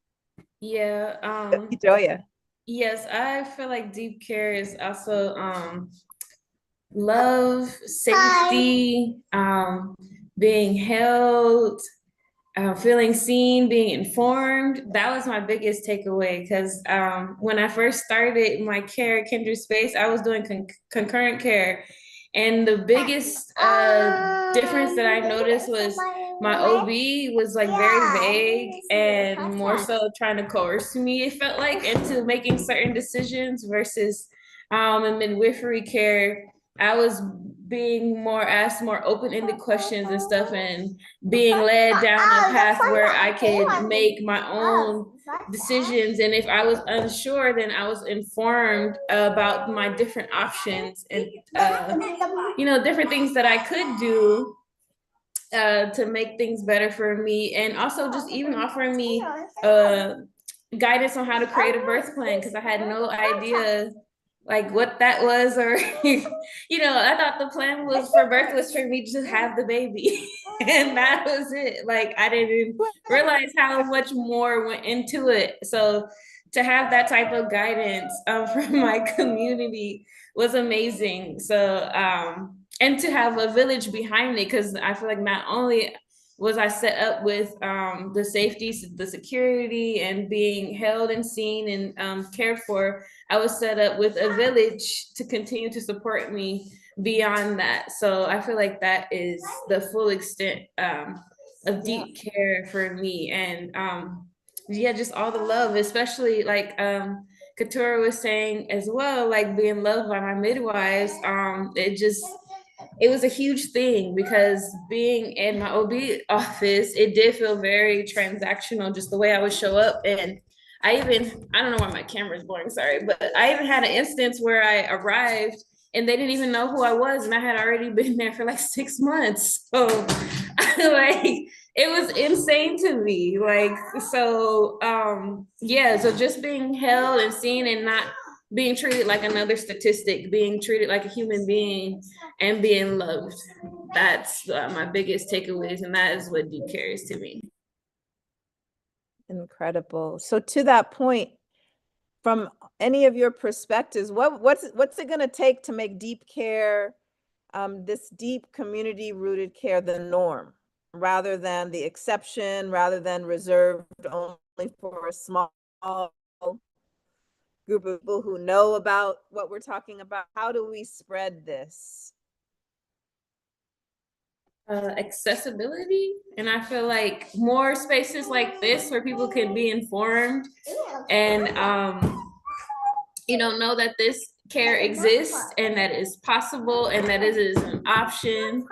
Yeah. Joya. Yes, I feel like deep care is also love, safety, being held, feeling seen, being informed. That was my biggest takeaway, because when I first started my care at Kindred Space, I was doing concurrent care. And the biggest difference that I noticed was my OB was like very vague and more so trying to coerce me, it felt like, into making certain decisions, versus in midwifery care, I was being asked more open-ended questions and stuff, and being led down a path where I could make my own decisions. And if I was unsure, then I was informed about my different options and different things that I could do to make things better for me. And also just even offering me guidance on how to create a birth plan, because I had no idea like what that was, or I thought the plan was for birth was for me to just have the baby and that was it. Like, I didn't realize how much more went into it. So to have that type of guidance from my community was amazing. So and to have a village behind it, because I feel like not only was I set up with the safety, the security, and being held and seen and cared for, I was set up with a village to continue to support me beyond that. So I feel like that is the full extent of deep care for me. And just all the love, especially like Katura was saying as well, like being loved by my midwives. It was a huge thing, because being in my OB office, it did feel very transactional, just the way I would show up. And I don't know why my camera's blurring, sorry, but I even had an instance where I arrived and they didn't even know who I was, and I had already been there for like 6 months. So like, it was insane to me. Like, so so just being held and seen and not being treated like another statistic, being treated like a human being and being loved. that's my biggest takeaways, and that is what Deep Care is to me. Incredible. So to that point, from any of your perspectives, what's it going to take to make Deep Care, this deep community rooted care, the norm rather than the exception, rather than reserved only for a small group of people who know about what we're talking about? How do we spread this? Accessibility, and I feel like more spaces like this where people can be informed and know that this care exists and that is possible and that it is an option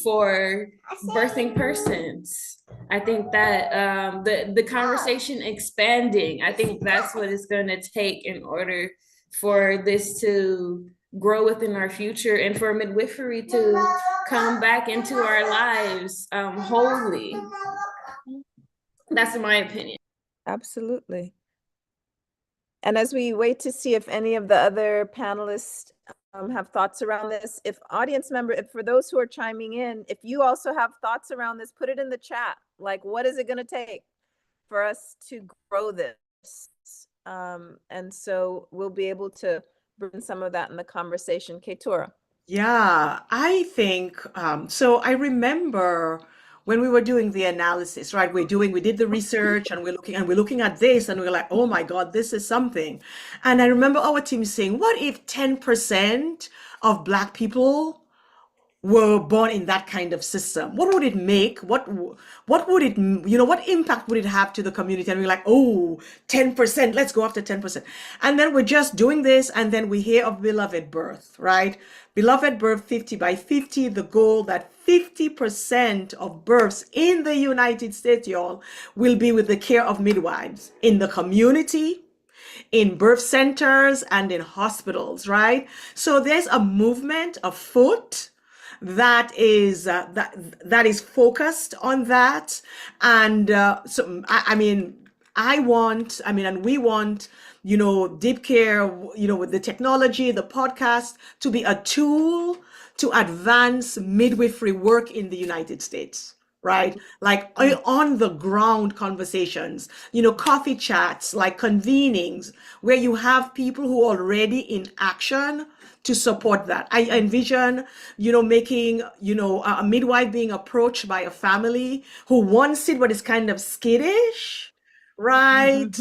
for birthing persons. I think that the conversation expanding, I think that's what it's going to take in order for this to grow within our future and for midwifery to come back into our lives wholly. That's my opinion. Absolutely. And as we wait to see if any of the other panelists have thoughts around this, if for those who are chiming in, if you also have thoughts around this, put it in the chat. Like, what is it going to take for us to grow this? And so we'll be able to bring some of that in the conversation. Keturah. Yeah, I think so. I remember when we were doing the analysis, right? We did the research and we're looking at this and we're like, oh my God, this is something. And I remember our team saying, what if 10% of Black people were born in that kind of system? What would it make? What would it, what impact would it have to the community? And we're like, oh, 10%, let's go after 10%. And then we're just doing this. And then we hear of Beloved Birth, right? Beloved Birth 50 by 50, the goal that 50% of births in the United States, y'all, will be with the care of midwives in the community, in birth centers, and in hospitals, right? So there's a movement afoot that is focused on that. And and we want, Deep Care, with the technology, the podcast, to be a tool to advance midwifery work in the United States, right? Like on the ground conversations, coffee chats, like convenings, where you have people who are already in action to support that. I envision, making, a midwife being approached by a family who wants it, but is kind of skittish, right?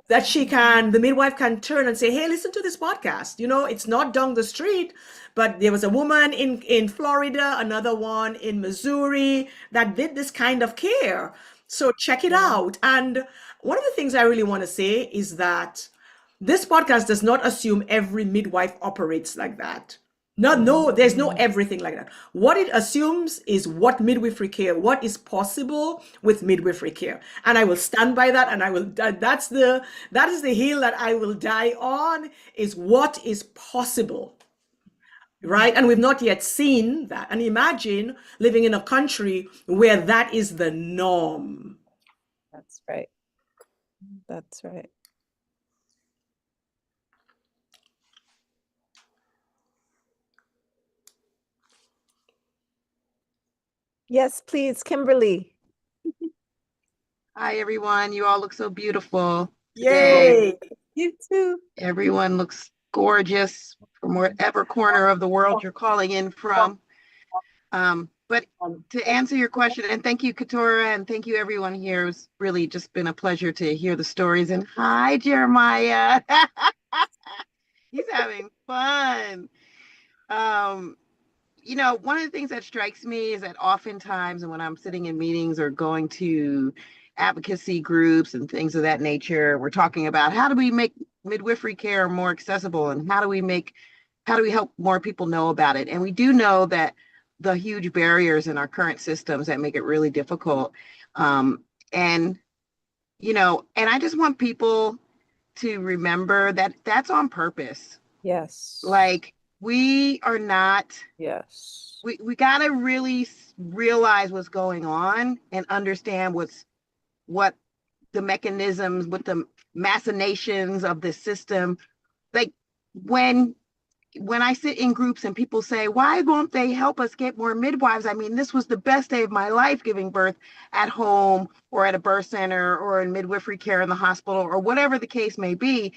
The midwife can turn and say, hey, listen to this podcast. It's not down the street, but there was a woman in Florida, another one in Missouri that did this kind of care. So check it out. And one of the things I really want to say is that this podcast does not assume every midwife operates like that. No, there's no everything like that. What it assumes is what is possible with midwifery care. And I will stand by that. And that is the hill that I will die on, is what is possible. Right? And we've not yet seen that. And imagine living in a country where that is the norm. That's right. That's right. Yes, please, Kimberly. Hi, everyone. You all look so beautiful. Yay! You too. Everyone looks gorgeous from whatever corner of the world you're calling in from. But to answer your question, and thank you, Keturah, and thank you, everyone here. It's really just been a pleasure to hear the stories. And hi, Jeremiah. He's having fun. One of the things that strikes me is that oftentimes when I'm sitting in meetings or going to advocacy groups and things of that nature, we're talking about how do we make midwifery care more accessible and how do we help more people know about it? And we do know that the huge barriers in our current systems that make it really difficult. And I just want people to remember that that's on purpose. Yes. Like, we are not. Yes. We got to really realize what's going on and understand what the mechanisms, what the machinations of the system. Like, when when I sit in groups and people say, why won't they help us get more midwives? I mean, this was the best day of my life, giving birth at home or at a birth center or in midwifery care in the hospital or whatever the case may be.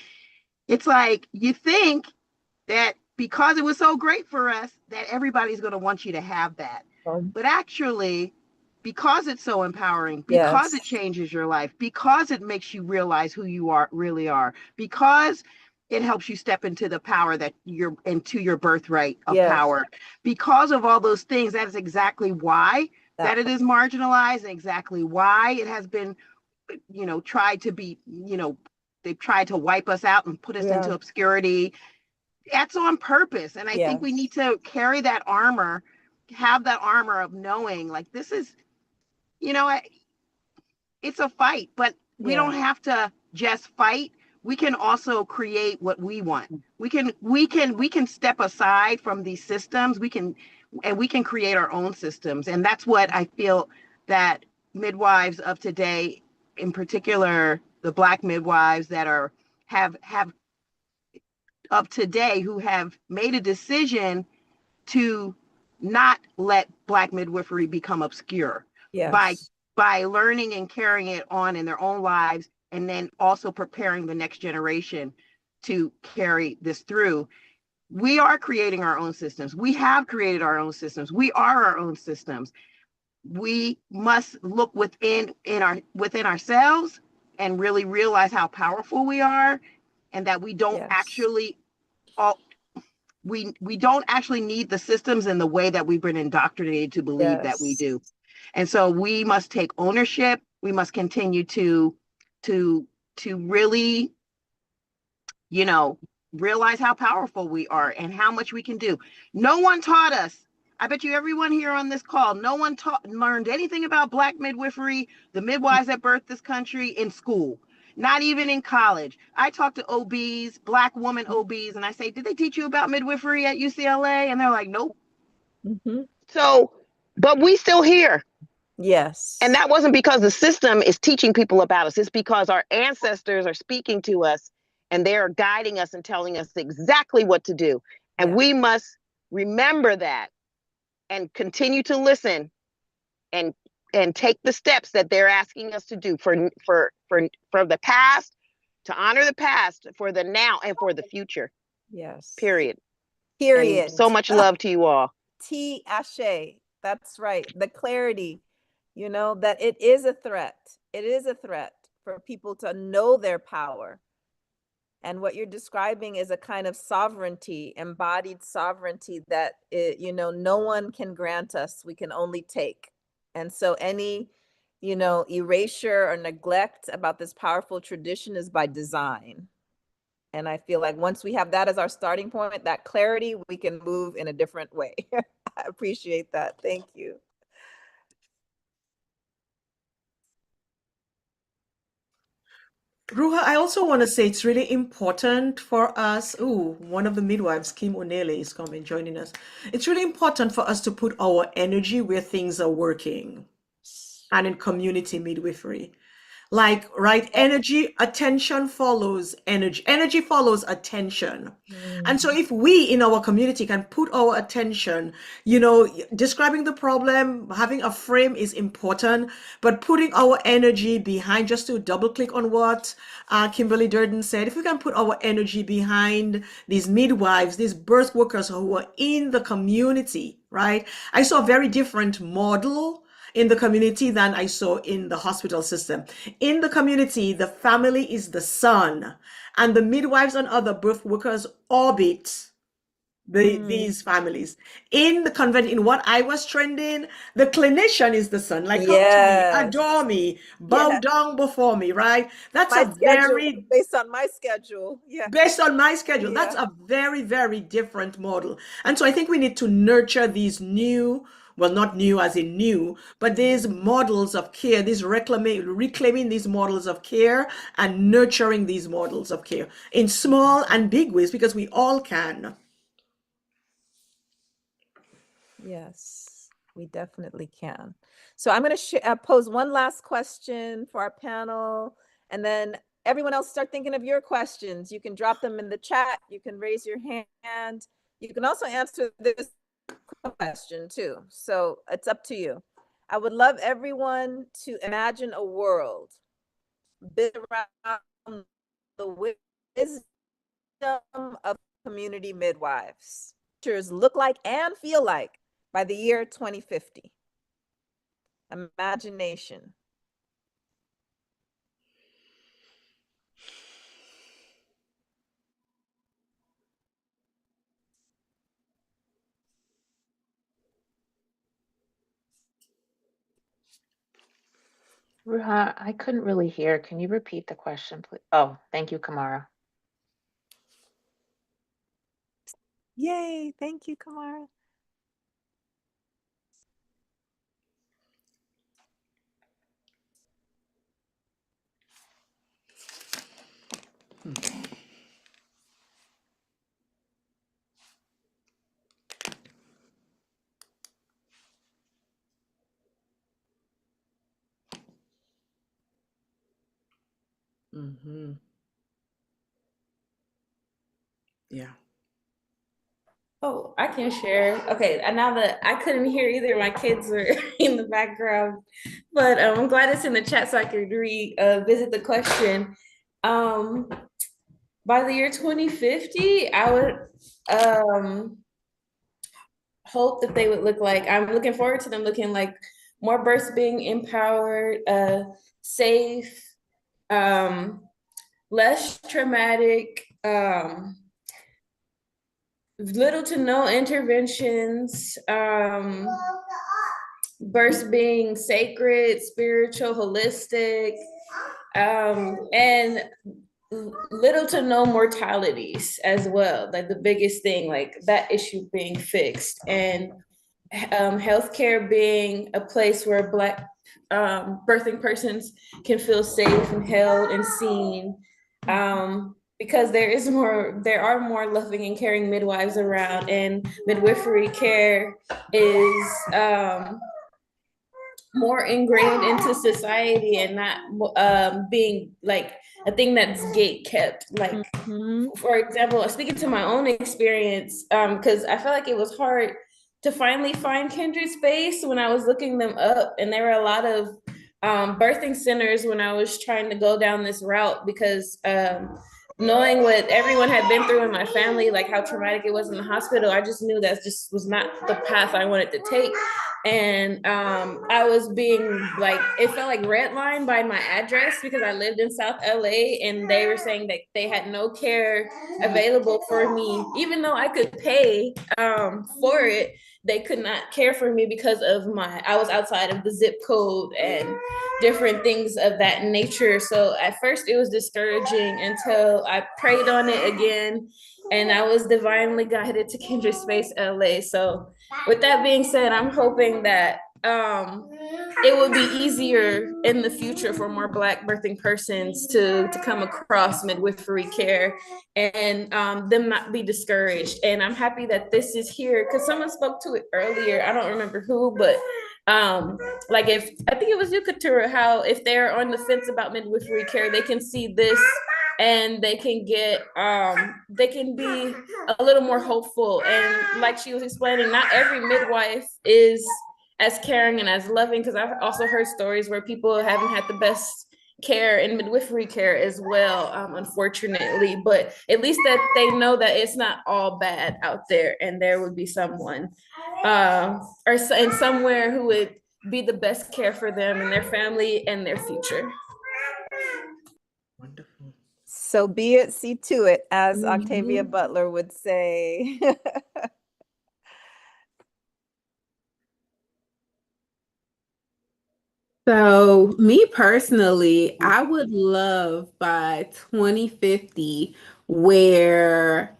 It's like, you think that because it was so great for us, that everybody's going to want you to have that. But actually, because it's so empowering, because it changes your life, because it makes you realize who you really are, because it helps you step into the power that you're into, your birthright of power. Because of all those things, that is exactly why that it is marginalized, and exactly why it has been, tried to be, they've tried to wipe us out and put us into obscurity. That's on purpose. And I think we need to carry that armor, have that armor of knowing, like, this is, it's a fight, but we don't have to just fight. We can also create what we want. We can step aside from these systems. We can create our own systems. And that's what I feel that midwives of today, in particular, the Black midwives that have of today, who have made a decision to not let Black midwifery become obscure by learning and carrying it on in their own lives, and then also preparing the next generation to carry this through. We are creating our own systems. We have created our own systems. We are our own systems. We must look within ourselves and really realize how powerful we are, and that we don't actually we don't actually need the systems in the way that we've been indoctrinated to believe that we do. And so we must take ownership. We must continue to really, realize how powerful we are and how much we can do. No one taught us. I bet you everyone here on this call, no one learned anything about Black midwifery, the midwives that birthed this country, in school, not even in college. I talk to OBs, Black woman OBs, and I say, did they teach you about midwifery at UCLA? And they're like, nope. So, but we still here. Yes. And that wasn't because the system is teaching people about us. It's because our ancestors are speaking to us, and they're guiding us and telling us exactly what to do. And we must remember that and continue to listen and take the steps that they're asking us to do for the past, to honor the past, for the now, and for the future. Yes. Period. Period. And so much love to you all. T. Ashe. That's right. The clarity, that it is a threat. It is a threat for people to know their power. And what you're describing is a kind of sovereignty, embodied sovereignty that, no one can grant us. We can only take. And so any, erasure or neglect about this powerful tradition is by design. And I feel like once we have that as our starting point, that clarity, we can move in a different way. I appreciate that. Thank you. Ruha, I also want to say it's really important for us. Oh, one of the midwives, Kim Onele, is coming, joining us. It's really important for us to put our energy where things are working, and in community midwifery. Like, right, energy, attention follows energy. Energy follows attention. And so if we in our community can put our attention, describing the problem, having a frame is important, but putting our energy behind, just to double click on what Kimberly Durden said, if we can put our energy behind these midwives, these birth workers who are in the community, right? I saw a very different model in the community than I saw in the hospital system. In the community, the family is the sun, and the midwives and other birth workers orbit these families. In the convent, in what I was trending, the clinician is the sun. Like, come to me, adore me, bow down before me, right? That's based on my schedule. Yeah. Based on my schedule. That's a very, very different model. And so I think we need to nurture these new, well, not new as in new, but these models of care, reclaiming these models of care and nurturing these models of care in small and big ways, because we all can. Yes, we definitely can. So I'm going to pose one last question for our panel, and then everyone else start thinking of your questions. You can drop them in the chat. You can raise your hand. You can also answer this question too. So it's up to you. I would love everyone to imagine a world built around the wisdom of community midwives. Look like and feel like by the year 2050. Imagination. Ruha, I couldn't really hear. Can you repeat the question, please? Oh, thank you, Kamara. Yay, thank you, Kamara. Mm-hmm. Yeah. Oh, I can share. Okay, and now that I couldn't hear either, my kids were in the background, but I'm glad it's in the chat so I could revisit the question. By the year 2050, I would hope that they would look like, I'm looking forward to them looking like more births being empowered, safe, less traumatic, little to no interventions, births being sacred, spiritual, holistic, and little to no mortalities as well. Like the biggest thing, like that issue being fixed, and healthcare being a place where Black birthing persons can feel safe and held and seen. Because there are more loving and caring midwives around, and midwifery care is more ingrained into society and not being like a thing that's gate kept. Like, for example, speaking to my own experience, because I felt like it was hard to finally find kindred space when I was looking them up, and there were a lot of birthing centers when I was trying to go down this route, because knowing what everyone had been through in my family, like how traumatic it was in the hospital, I just knew that just was not the path I wanted to take. And I was being like, it felt like redlined by my address because I lived in South LA, and they were saying that they had no care available for me, even though I could pay for it. They could not care for me because of I was outside of the zip code and different things of that nature. So at first it was discouraging until I prayed on it again, and I was divinely guided to Kindred Space LA. So with that being said, I'm hoping that it would be easier in the future for more Black birthing persons to come across midwifery care, and them not be discouraged. And I'm happy that this is here, because someone spoke to it earlier. I don't remember who, but like, if I think it was you, Katura, how if they're on the fence about midwifery care, they can see this and they can get they can be a little more hopeful. And like she was explaining, not every midwife is as caring and as loving, because I've also heard stories where people haven't had the best care in midwifery care as well, unfortunately. But at least that they know that it's not all bad out there, and there would be someone and somewhere who would be the best care for them and their family and their future. Wonderful. So be it, see to it, as Octavia Butler would say. So, me personally, I would love by 2050 where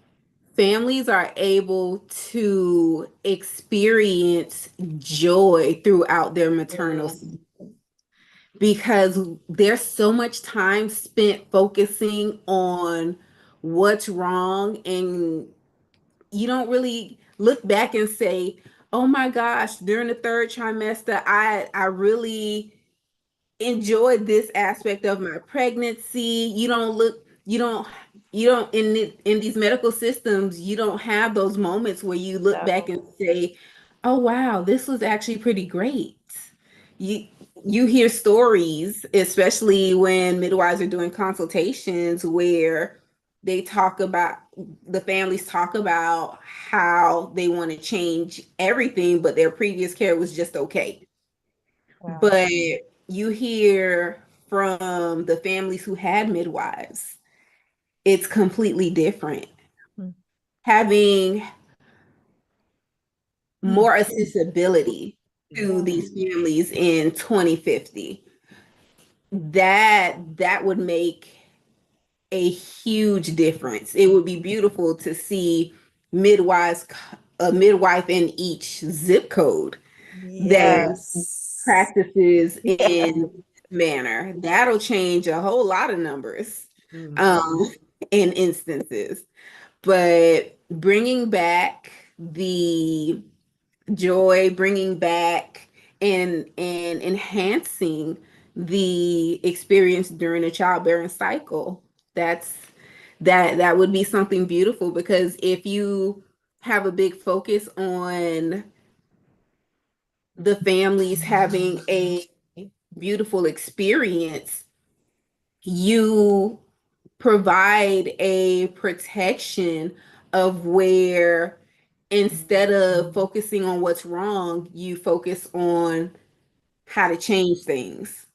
families are able to experience joy throughout their maternal season, because there's so much time spent focusing on what's wrong, and you don't really look back and say, oh my gosh, during the third trimester, I really enjoyed this aspect of my pregnancy. You don't look you don't in these medical systems, you don't have those moments where you look back and say, oh wow, this was actually pretty great. You you hear stories, especially when midwives are doing consultations, where they talk about the families talk about how they want to change everything, but their previous care was just okay. But you hear from the families who had midwives, it's completely different. Having more accessibility to these families in 2050, that would make a huge difference. It would be beautiful to see a midwife in each zip code that practices in manner. That'll change a whole lot of numbers in instances. But bringing back the joy, bringing back and enhancing the experience during the childbearing cycle, that would be something beautiful, because if you have a big focus on the families having a beautiful experience, you provide a protection of where, instead of focusing on what's wrong, you focus on how to change things.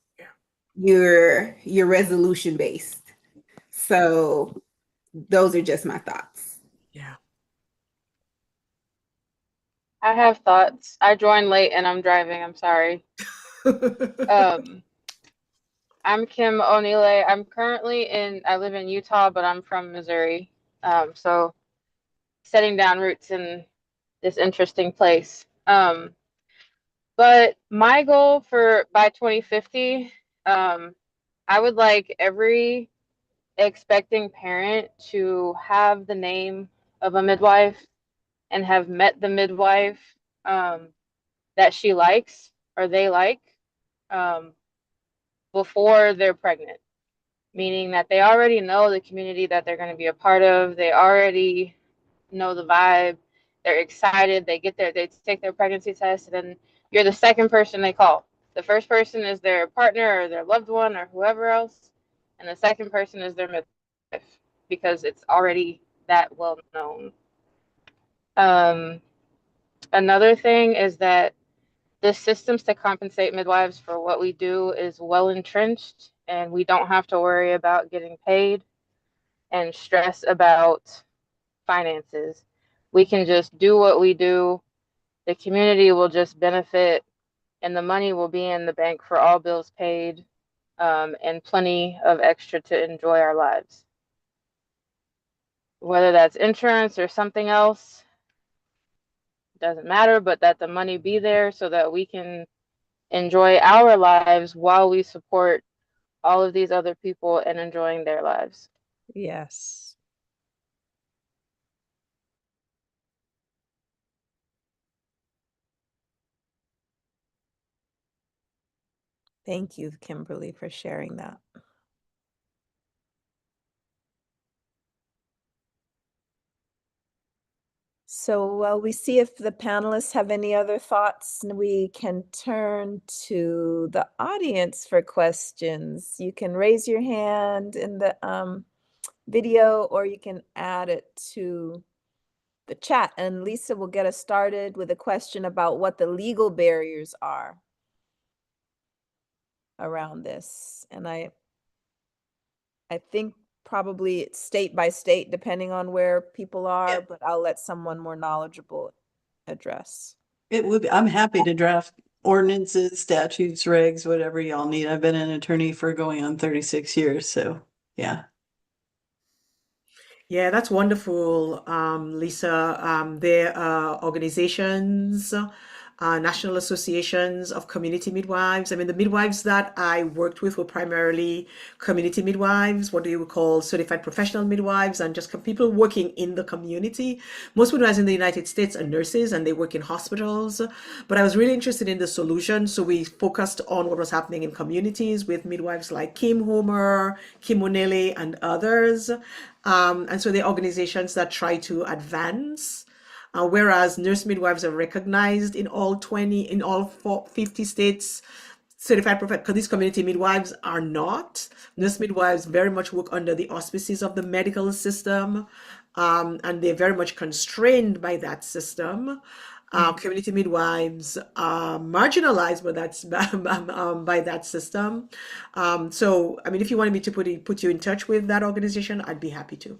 You're resolution based. So those are just my thoughts. I have thoughts. I joined late and I'm driving. I'm sorry. I'm Kim Onile. I live in Utah, but I'm from Missouri. So setting down roots in this interesting place. But my goal by 2050, I would like every expecting parent to have the name of a midwife and have met the midwife that she likes or they like before they're pregnant, meaning that they already know the community that they're going to be a part of. They already know the vibe. They're excited. They take their pregnancy test, and then you're the second person they call. The first person is their partner or their loved one or whoever else, and the second person is their midwife, because it's already that well known. Another thing is that the systems to compensate midwives for what we do is well entrenched, and we don't have to worry about getting paid and stress about finances. We can just do what we do. The community will just benefit, and the money will be in the bank for all bills paid, and plenty of extra to enjoy our lives. Whether that's insurance or something else, doesn't matter, but that the money be there so that we can enjoy our lives while we support all of these other people and enjoying their lives. Yes. Thank you, Kimberly, for sharing that. So while we see if the panelists have any other thoughts, we can turn to the audience for questions. You can raise your hand in the video, or you can add it to the chat, and Lisa will get us started with a question about what the legal barriers are around this. And I think probably it's state by state, depending on where people are, but I'll let someone more knowledgeable address. It would be, I'm happy to draft ordinances, statutes, regs, whatever y'all need. I've been an attorney for going on 36 years, so yeah. Yeah, that's wonderful, Lisa. There are organizations national associations of community midwives. I mean, the midwives that I worked with were primarily community midwives, what they would call certified professional midwives, and just people working in the community. Most midwives in the United States are nurses and they work in hospitals. But I was really interested in the solution. So we focused on what was happening in communities with midwives like Kim Homer, Kim Onele, and others. And so the organizations that try to advance, whereas nurse midwives are recognized in all 50 states, certified professional, because these community midwives are not. Nurse midwives very much work under the auspices of the medical system, and they're very much constrained by that system. Community midwives are marginalized by by that system. So, I mean, if you wanted me to put you in touch with that organization, I'd be happy to.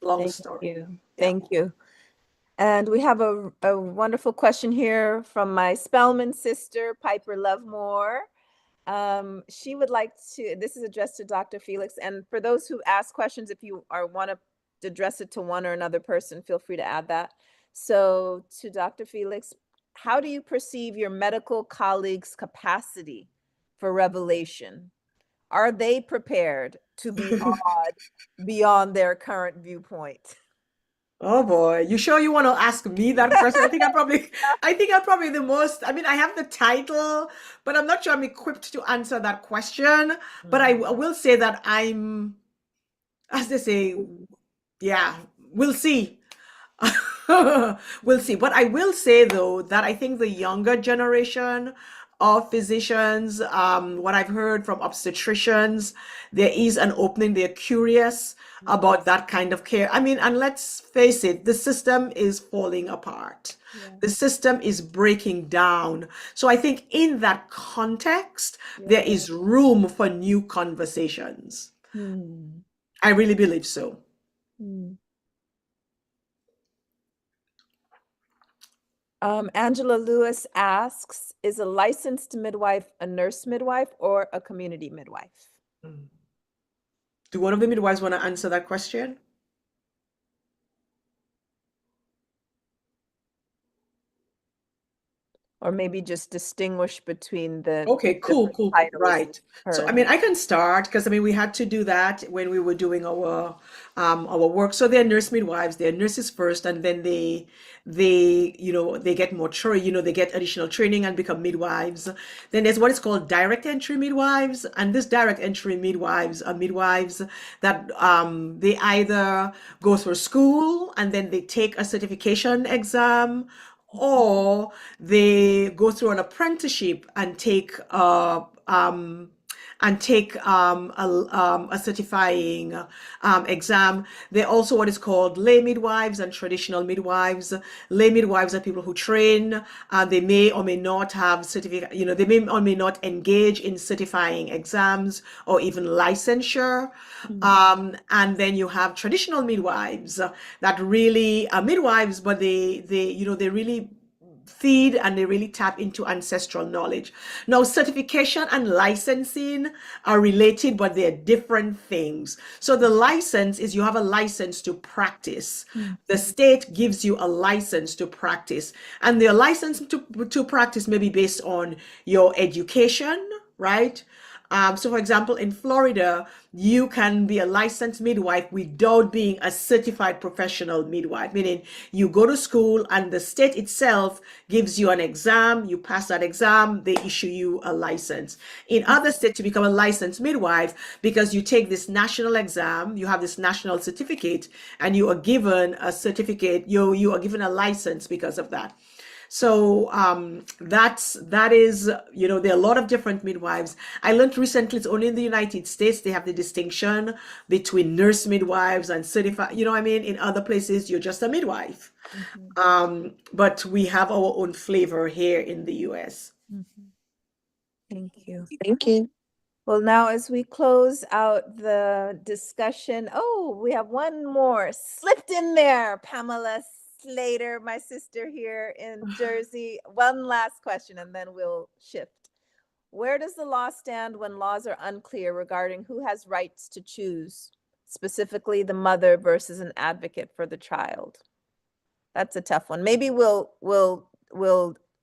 Long Thank story. you. Thank you. And we have a wonderful question here from my Spelman sister, Piper Lovemore. She would like to, this is addressed to Dr. Felix. And for those who ask questions, if you want to address it to one or another person, feel free to add that. So to Dr. Felix, how do you perceive your medical colleagues' capacity for revelation? Are they prepared to be awed beyond their current viewpoint? Oh boy, you sure you want to ask me that question? I think I'm probably the most, I mean, I have the title, but I'm not sure I'm equipped to answer that question. But I will say that I'm, as they say, yeah, we'll see. We'll see. But I will say though that I think the younger generation of physicians, what I've heard from obstetricians, there is an opening. They're curious about that kind of care. I mean, and let's face it, the system is falling apart. The system is breaking down. So I think in that context, there is room for new conversations. I really believe so. Angela Lewis asks, is a licensed midwife a nurse midwife or a community midwife? Do one of the midwives want to answer that question? Or maybe just distinguish between the Okay, cool. titles Right. So, I per- mean, I can start because I mean, we had to do that when we were doing our work. So they're nurse midwives, they're nurses first, and then they get more training, they get additional training and become midwives. Then there's what is called direct entry midwives, and this direct entry midwives are midwives that they either go through school and then they take a certification exam, or they go through an apprenticeship and take a certifying exam. They're also what is called lay midwives and traditional midwives. Lay midwives are people who train, they may or may not have certificate, they may or may not engage in certifying exams or even licensure. And then you have traditional midwives that really are midwives, but they really feed and they really tap into ancestral knowledge. Now, certification and licensing are related, but they're different things. So the license is you have a license to practice. The state gives you a license to practice, and the license to practice may be based on your education, right? So for example, in Florida, you can be a licensed midwife without being a certified professional midwife, meaning you go to school and the state itself gives you an exam, you pass that exam, they issue you a license. In other states, to become a licensed midwife, because you take this national exam, you have this national certificate, and you are given a certificate, you are given a license because of that. So that is, there are a lot of different midwives. I learned recently it's only in the United States they have the distinction between nurse midwives and certified, in other places you're just a midwife. But we have our own flavor here in the US. Thank you. Thank you. Well, now as we close out the discussion, we have one more slipped in there, Pamela Slater, my sister here in Jersey. One last question and then we'll shift. Where does the law stand when laws are unclear regarding who has rights to choose, specifically the mother versus an advocate for the child? That's a tough one. Maybe we'll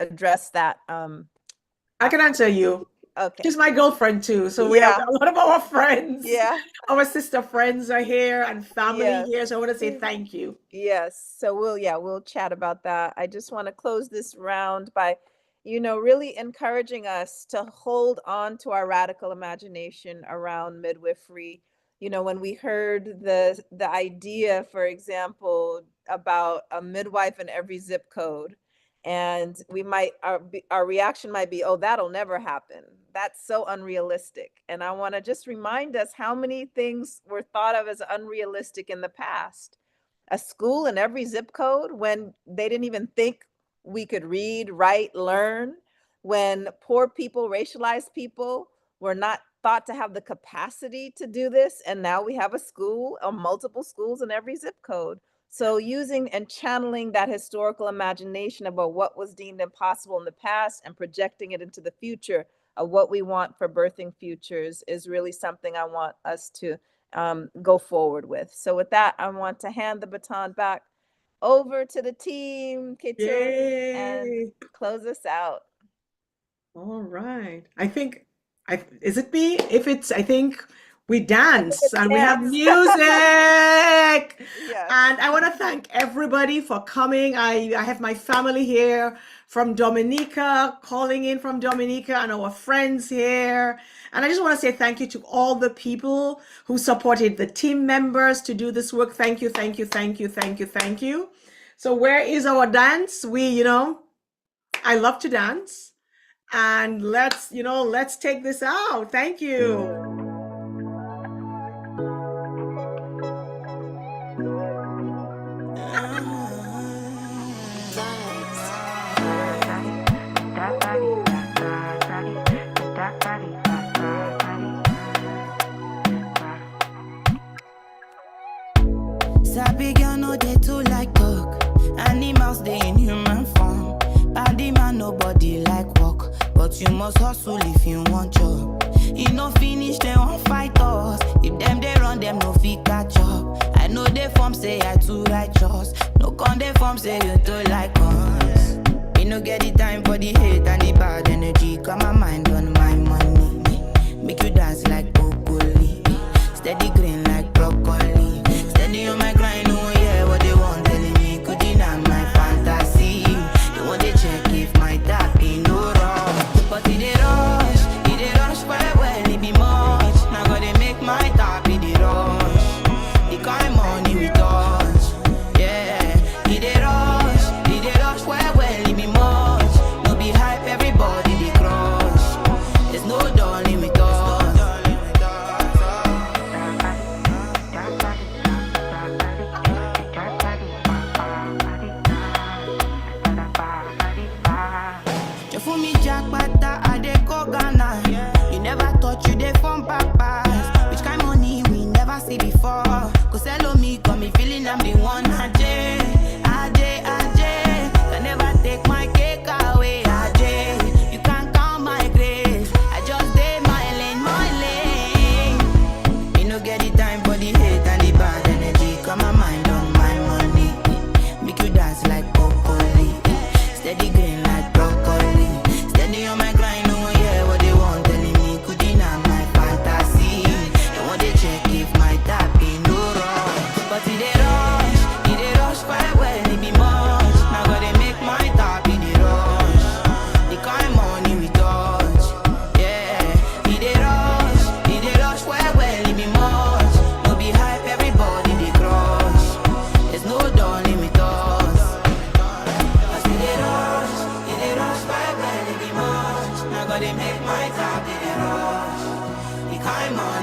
address that. I can answer you. Okay. She's my girlfriend too. So we have Yeah. a lot of our friends. Yeah. Our sister friends are here and family Yes. here. So I want to say thank you. Yes. So we'll chat about that. I just want to close this round by, really encouraging us to hold on to our radical imagination around midwifery. When we heard the idea, for example, about a midwife in every zip code, and our reaction might be, oh, that'll never happen. That's so unrealistic. And I want to just remind us how many things were thought of as unrealistic in the past. A school in every zip code when they didn't even think we could read, write, learn, when poor people, racialized people were not thought to have the capacity to do this. And now we have a school or multiple schools in every zip code. So using and channeling that historical imagination about what was deemed impossible in the past and projecting it into the future of what we want for birthing futures is really something I want us to go forward with. So with that, I want to hand the baton back over to the team, Keturah, and close us out. All right. Is it me? I think we dance and we have music. Yes. And I want to thank everybody for coming. I have my family here from Dominica, calling in from Dominica, and our friends here. And I just want to say thank you to all the people who supported the team members to do this work. Thank you, thank you, thank you, thank you, thank you. So where is our dance? I love to dance. And let's take this out. Thank you. Sabi girl no dey too like talk. Animals dey in human form. Body man nobody like walk, but you must hustle if you want job. E no finish dem wan fight us. If dem dey run dem no fit catch up. I know dey form say I too righteous. No con dey form say you too like us. Me no get the time for the hate and the bad energy. Got my mind on my money. Make you dance like broccoli. Steady green like broccoli. Steady on my grind, oh yeah, what they want telling me could deny my fantasy. They want to check if my tap ain't no wrong. But it dey rush well, it be much. Now gotta make my tap it dey rush. The kind money we touch, yeah. It dey rush well, it be much. No be hype, everybody dey crush. There's no darling with us. You fool me jackpata, I dey go Ghana. You never thought you dey form papas. Which kind money we never see before. Cause hello me, got me feeling I'm the one. Ajay, can never take my cake away. Ajay, you can't count my grace. I just did my lane. Me no get the time for the hate and the bad energy. Got my mind on my money. Make you dance like broccoli. Steady green like broccoli. Steady on my grind, oh yeah, what they want telling me could deny my fantasy. They want to check if my tap ain't no wrong. But it dey rush quite well, it be much. Now gotta make my tap it dey rush. The kind money we touch, yeah. It dey rush quite well, it be much. No be hype, everybody dey crush. There's no darling with us. Cause it dey rush quite well, it be much. Now gotta make my tap it dey rush. The kind money